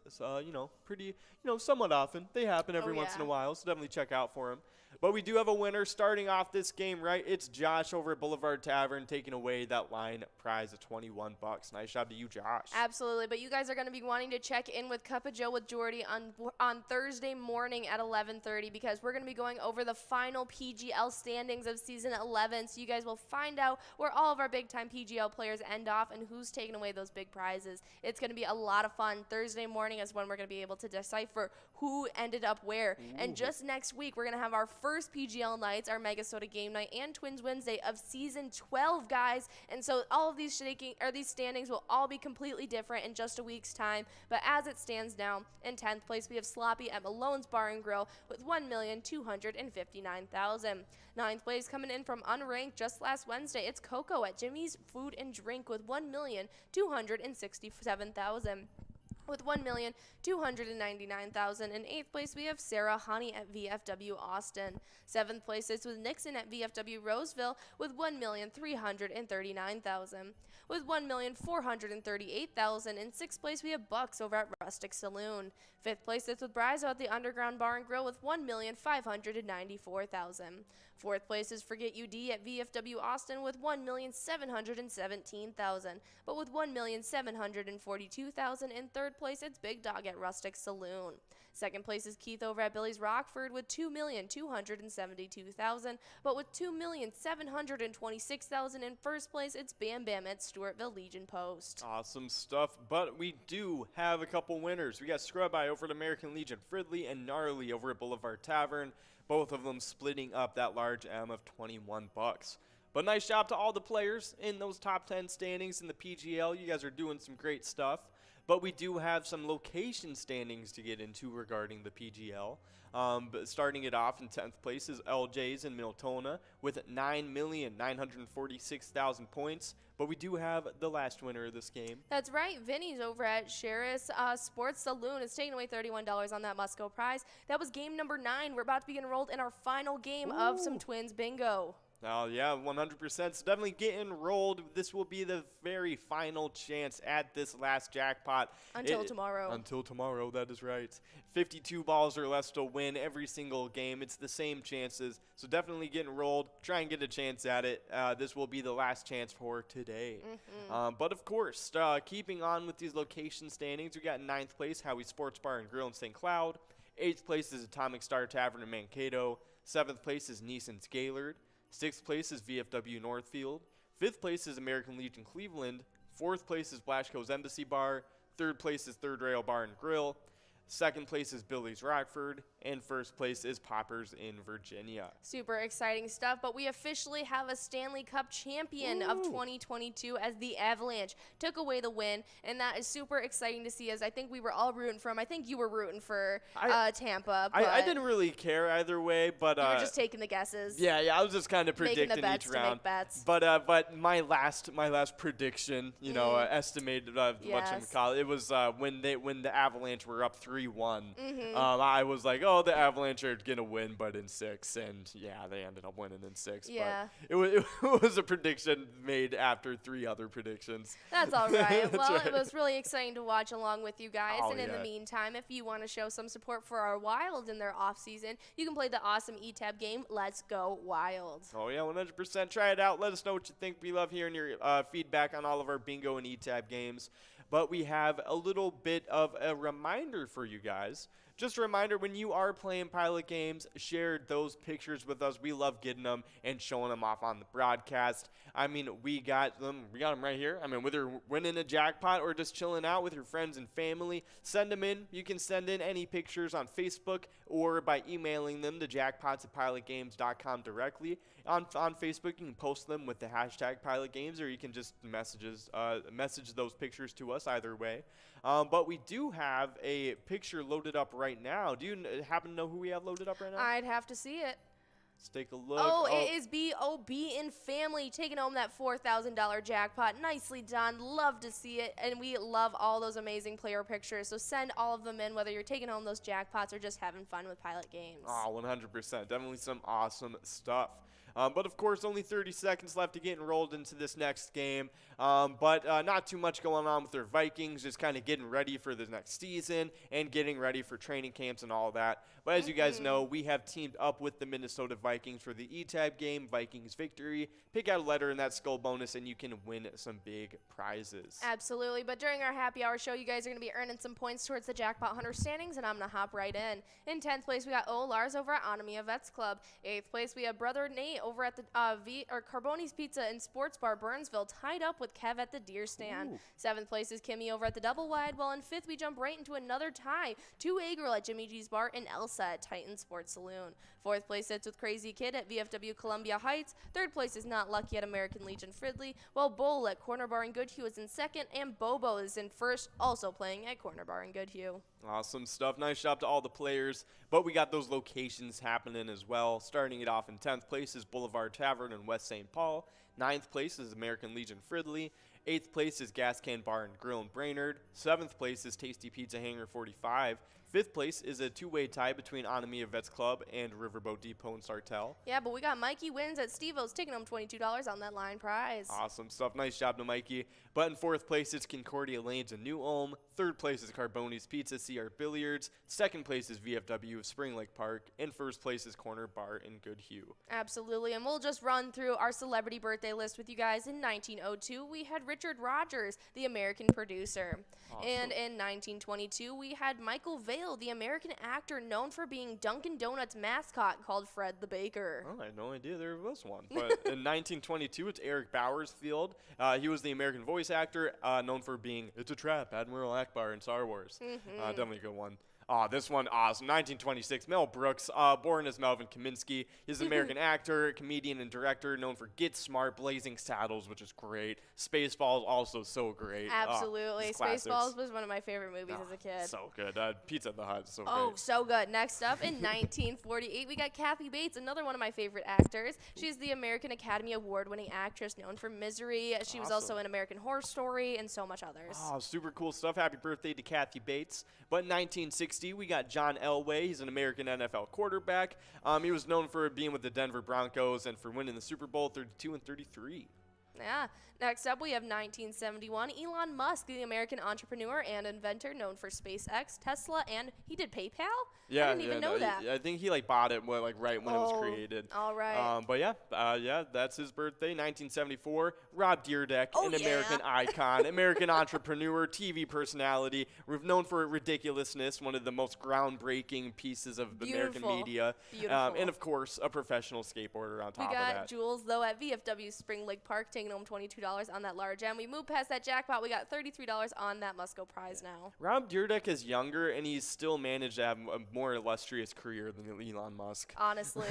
somewhat often. They happen every once in a while, so definitely check out for them. But we do have a winner starting off this game, right? It's Josh over at Boulevard Tavern taking away that line prize of 21 bucks. Nice job to you, Josh. Absolutely, but you guys are going to be wanting to check in with Cup of Joe with Jordy on Thursday morning at 11:30 because we're going to be going over the final PGL standings of season 11. So you guys will find out where all of our big-time PGL players end off and who's taking away those big prizes. It's going to be a lot of fun. Thursday morning is when we're going to be able to decipher who ended up where. And just next week, we're going to have our first PGL nights, our MegaSota game night, and Twins Wednesday of season 12, guys. And so all of these standings will all be completely different in just a week's time. But as it stands now, in 10th place, we have Sloppy at Malone's Bar and Grill with $1,259,000. 9th place coming in from unranked just last Wednesday, it's Coco at Jimmy's Food and Drink with $1,267,000. With $1,299,000. In 8th place, we have Sarah Honey at VFW Austin. 7th place is with Nixon at VFW Roseville with $1,339,000. With $1,438,000. In 6th place, we have Bucks over at Rustic Saloon. 5th place is with Brizo at the Underground Bar and Grill with $1,594,000. 4th place is Forget UD at VFW Austin with $1,717,000. But with $1,742,000. In 3rd place, it's Big Dog at Rustic Saloon. 2nd place is Keith over at Billy's Rockford with $2,272,000. But with $2,726,000. In 1st place, it's Bam Bam at Stewartville Legion Post. Awesome stuff, but we do have a couple winners. We got Scrub Eye over at American Legion, Fridley, and Gnarly over at Boulevard Tavern. Both of them splitting up that large M of 21 bucks. But nice job to all the players in those top 10 standings in the PGL. You guys are doing some great stuff. But we do have some location standings to get into regarding the PGL. But starting it off in 10th place is LJ's in Miltona with 9,946,000 points. But we do have the last winner of this game. That's right. Vinny's over at Sheriff's Sports Saloon is taking away $31 on that Musco prize. That was game number 9. We're about to be enrolled in our final game of some Twins Bingo. Oh, yeah, 100%. So definitely get enrolled. This will be the very final chance at this last jackpot. Until tomorrow. Until tomorrow, that is right. 52 balls or less to win every single game. It's the same chances. So definitely get enrolled. Try and get a chance at it. This will be the last chance for today. But, of course, keeping on with these location standings, we got in 9th place, Howie Sports Bar and Grill in St. Cloud. 8th place is Atomic Star Tavern in Mankato. 7th place is Neeson's Gaylord. 6th place is VFW Northfield. 5th place is American Legion Cleveland. 4th place is Blasco's Embassy Bar. 3rd place is Third Rail Bar and Grill. 2nd place is Billy's Rockford. And 1st place is Poppers in Virginia. Super exciting stuff, but we officially have a Stanley Cup champion of 2022 as the Avalanche took away the win, and that is super exciting to see as I think we were all rooting for him. I think you were rooting for Tampa. But I didn't really care either way, but you were just taking the guesses. Yeah, I was just kind of predicting the bets each round. To make bets. But my last prediction, estimated what you call it, was when the Avalanche were up 3-1. I was like, oh, the Avalanche are going to win, but in 6. And, yeah, they ended up winning in 6. Yeah. But it was a prediction made after 3 other predictions. That's all right. Well, right. It was really exciting to watch along with you guys. Oh, and in the meantime, if you want to show some support for our Wild in their off-season, you can play the awesome eTab game, Let's Go Wild. Oh, yeah, 100%. Try it out. Let us know what you think. We love hearing your feedback on all of our bingo and eTab games. But we have a little bit of a reminder for you guys. Just a reminder, when you are playing Pilot games, share those pictures with us. We love getting them and showing them off on the broadcast. I mean, we got them right here. I mean, whether winning a jackpot or just chilling out with your friends and family, send them in. You can send in any pictures on Facebook or by emailing them to jackpots@pilotgames.com directly. On Facebook, you can post them with the hashtag PilotGames, or you can just message those pictures to us either way. But we do have a picture loaded up right now. Do you happen to know who we have loaded up right now? I'd have to see it. Let's take a look. Oh, it is B.O.B. in family taking home that $4,000 jackpot. Nicely done. Love to see it. And we love all those amazing player pictures. So send all of them in, whether you're taking home those jackpots or just having fun with Pilot Games. Oh, 100%. Definitely some awesome stuff. But of course, only 30 seconds left to get enrolled into this next game. But not too much going on with their Vikings, just kind of getting ready for the next season and getting ready for training camps and all that. But as you guys know, we have teamed up with the Minnesota Vikings for the E-Tab game, Vikings Victory. Pick out a letter in that skull bonus, and you can win some big prizes. Absolutely. But during our happy hour show, you guys are going to be earning some points towards the Jackpot Hunter standings, and I'm going to hop right in. In 10th place, we got Lars over at Anomia Vets Club. 8th place, we have Brother Nate over at the Carboni's Pizza and Sports Bar Burnsville, tied up with Kev at the Deer Stand. Ooh. 7th place is Kimmy over at the Double Wide, while in 5th, we jump right into another tie. 2A Girl at Jimmy G's Bar and Elsa at Titan Sports Saloon. 4th place sits with Crazy Kid at VFW Columbia Heights. 3rd place is Not Lucky at American Legion Fridley, while Bull at Corner Bar in Goodhue is in 2nd, and Bobo is in 1st, also playing at Corner Bar in Goodhue. Awesome stuff. Nice job to all the players. But we got those locations happening as well. Starting it off in 10th place is Boulevard Tavern in West St. Paul. 9th place is American Legion Fridley. 8th place is Gas Can Bar and Grill in Brainerd. 7th place is Tasty Pizza Hangar 45. 5th place is a two-way tie between Anomia Vets Club and Riverboat Depot and Sartell. Yeah, but we got Mikey wins at Steve-O's, taking home $22 on that line prize. Awesome stuff. Nice job to Mikey. But in 4th place, it's Concordia Lanes in New Ulm. 3rd place is Carboni's Pizza, CR Billiards. 2nd place is VFW of Spring Lake Park. And 1st place is Corner Bar in Goodhue. Absolutely, and we'll just run through our celebrity birthday list with you guys. In 1902, we had Richard Rogers, the American producer. Awesome. And in 1922, we had Michael Vale, the American actor known for being Dunkin' Donuts mascot called Fred the Baker. Oh, I had no idea there was one. But in 1922, it's Eric Bowersfield. He was the American voice actor known for being It's a Trap, Admiral Akbar in Star Wars. Definitely a good one. This one, awesome. 1926, Mel Brooks, born as Melvin Kaminsky. He's an American actor, comedian, and director known for Get Smart, Blazing Saddles, which is great. Spaceballs, also so great. Absolutely. Spaceballs was one of my favorite movies as a kid. So good. Pizza at the Hut, so Oh, great. so good. Next up, in 1948, we got Kathy Bates, another one of my favorite actors. She's the American Academy Award-winning actress known for Misery. She was also in American Horror Story and so much others. Oh, super cool stuff. Happy birthday to Kathy Bates. But in 1960, we got John Elway. He's an American NFL quarterback. He was known for being with the Denver Broncos and for winning the Super Bowl 32 and 33. Yeah. Next up, we have 1971, Elon Musk, the American entrepreneur and inventor known for SpaceX, Tesla, and he did PayPal? Yeah, I didn't even know that. I think he bought it right when it was created. All right. But yeah, that's his birthday, 1974. Rob Dyrdek, an yeah. American icon, American entrepreneur, TV personality. We're known for ridiculousness, one of the most groundbreaking pieces of American media. Beautiful. And of course, a professional skateboarder on top of We that. got Jules, though, at VFW Spring Lake Park, taking home $22 on that large end. We moved past that jackpot. We got $33 on that Musco prize now. Rob Dyrdek is younger, and he's still managed to have a more illustrious career than Elon Musk. Honestly.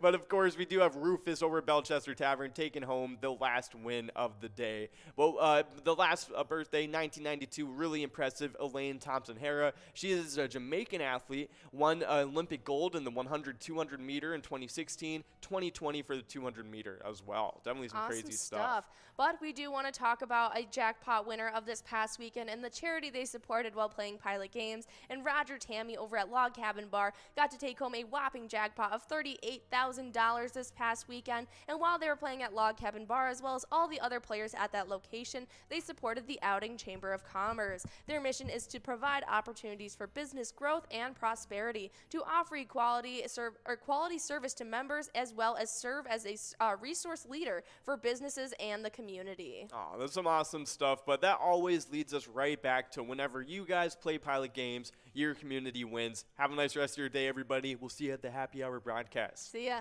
but of course, we do have Rufus over at Belchester Tavern taking home the last win of the day. Well, the last birthday, 1992, really impressive, Elaine Thompson-Hara. She is a Jamaican athlete, won Olympic gold in the 100, 200 meter in 2016, 2020 for the 200 meter as well. Definitely some Awesome crazy stuff. But we do want to talk about a jackpot winner of this past weekend and the charity they supported while playing Pilot Games. And Roger Tammy over at Log Cabin Bar got to take home a whopping jackpot of $38,000 this past weekend. And while they were playing at Log Cabin Bar, as well as all the other players at that location, they supported the Outing Chamber of Commerce. Their mission is to provide opportunities for business growth and prosperity, to offer quality service to members, as well as serve as a resource leader for businesses and the community. Oh, that's some awesome stuff, but that always leads us right back to whenever you guys play Pilot Games, your community wins. Have a nice rest of your day, everybody. We'll see you at the happy hour broadcast. See ya.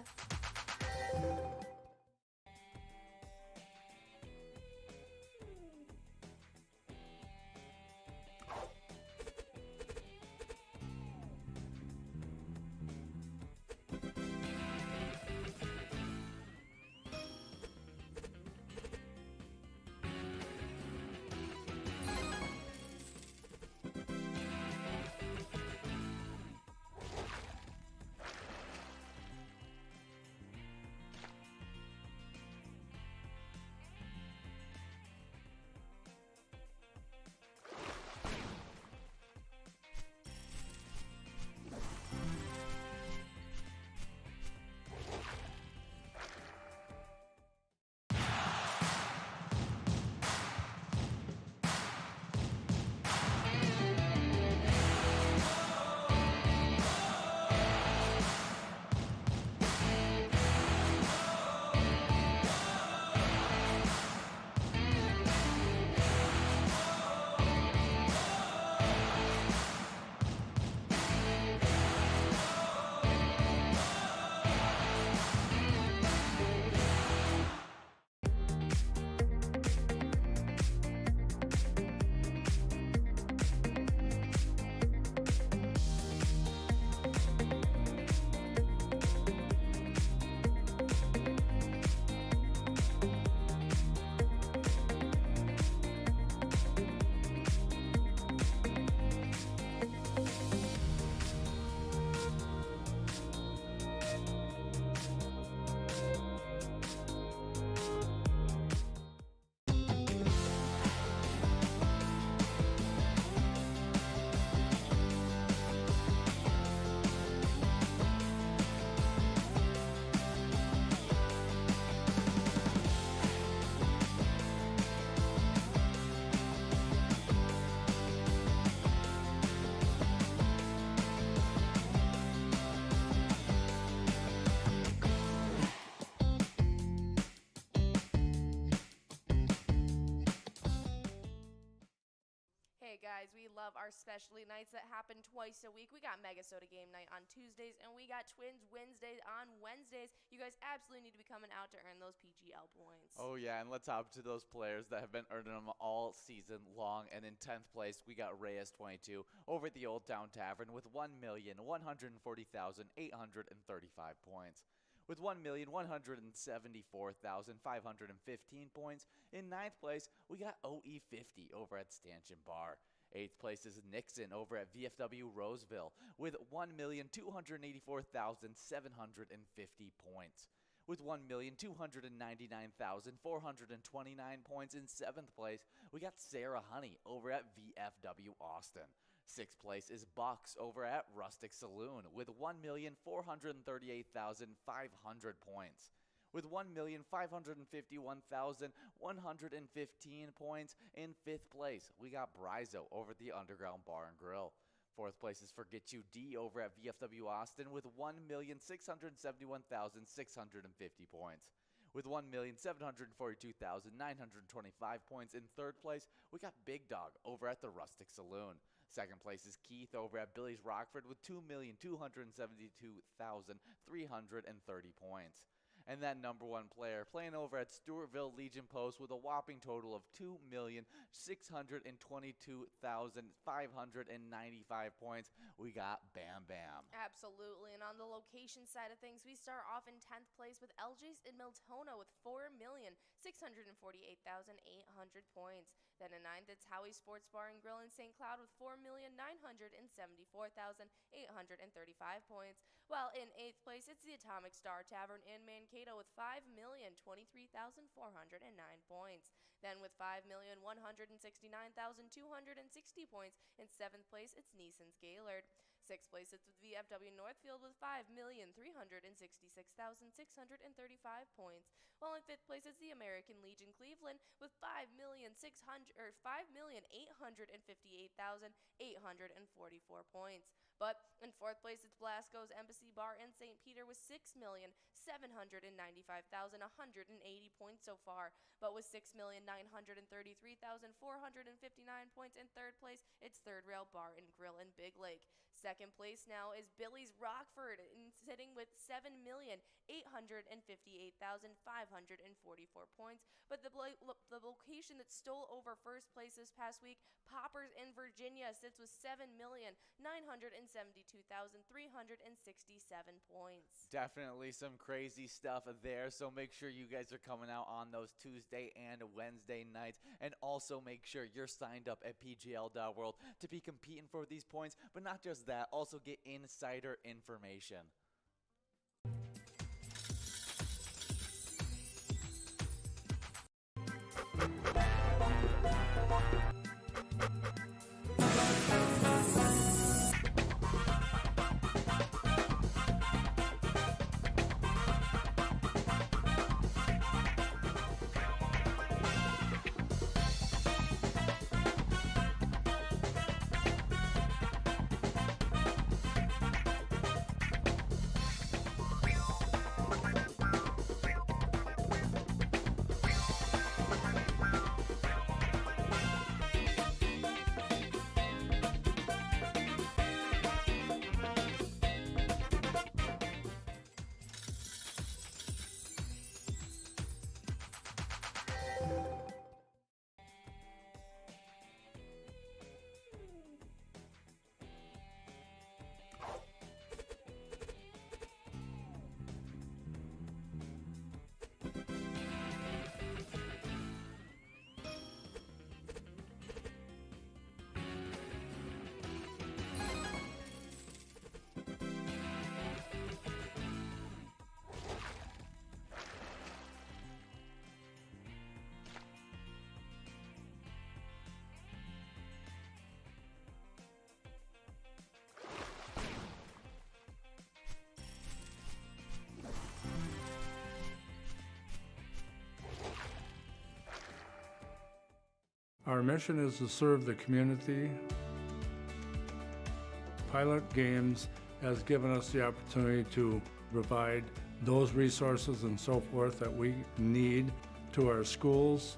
guys, we love our specialty nights that happen twice a week. We got MegaSota game night on Tuesdays, and we got TwinsWinsDay on Wednesdays. You guys absolutely need to be coming out to earn those PGL points. Oh, yeah, and let's hop to those players that have been earning them all season long. And in 10th place, we got Reyes22 over at the Old Town Tavern with 1,140,835 points. With 1,174,515 points. In 9th place, we got OE50 over at Stanchion Bar. 8th place is Nixon over at VFW Roseville with 1,284,750 points. With 1,299,429 points in 7th place, we got Sarah Honey over at VFW Austin. 6th place is Bucks over at Rustic Saloon with 1,438,500 points. With 1,551,115 points in 5th place, we got Brizo over at the Underground Bar and Grill. 4th place is Forget You D over at VFW Austin with 1,671,650 points. With 1,742,925 points in 3rd place, we got Big Dog over at the Rustic Saloon. 2nd place is Keith over at Billy's Rockford with 2,272,330 points. And that number 1 player playing over at Stewartville Legion Post with a whopping total of 2,622,595 points, we got Bam Bam. Absolutely, and on the location side of things, we start off in 10th place with LJ's in Miltona with 4,648,800 points. Then in 9th, it's Howie's Sports Bar and Grill in St. Cloud with 4,974,835 points. While in 8th place, it's the Atomic Star Tavern in Mankato with 5,023,409 points. Then with 5,169,260 points, in 7th place, it's Neeson's Gaylord. 6th place, it's with VFW Northfield with 5,366,635 points. While in 5th place, it's the American Legion Cleveland with 5,858,844 points. But in 4th place, it's Blasco's Embassy Bar in St. Peter with 6,795,180 points so far. But with 6,933,459 points in 3rd place, it's Third Rail Bar and Grill in Big Lake. 2nd place now is Billy's Rockford, sitting with 7,858,544 points. But the location that stole over 1st place this past week, Poppers in Virginia, sits with 7,972,367 points. Definitely some crazy stuff there, so make sure you guys are coming out on those Tuesday and Wednesday nights, and also make sure you're signed up at pgl.world to be competing for these points, but not just that, also get insider information. Our mission is to serve the community. Pilot Games has given us the opportunity to provide those resources and so forth that we need to our schools,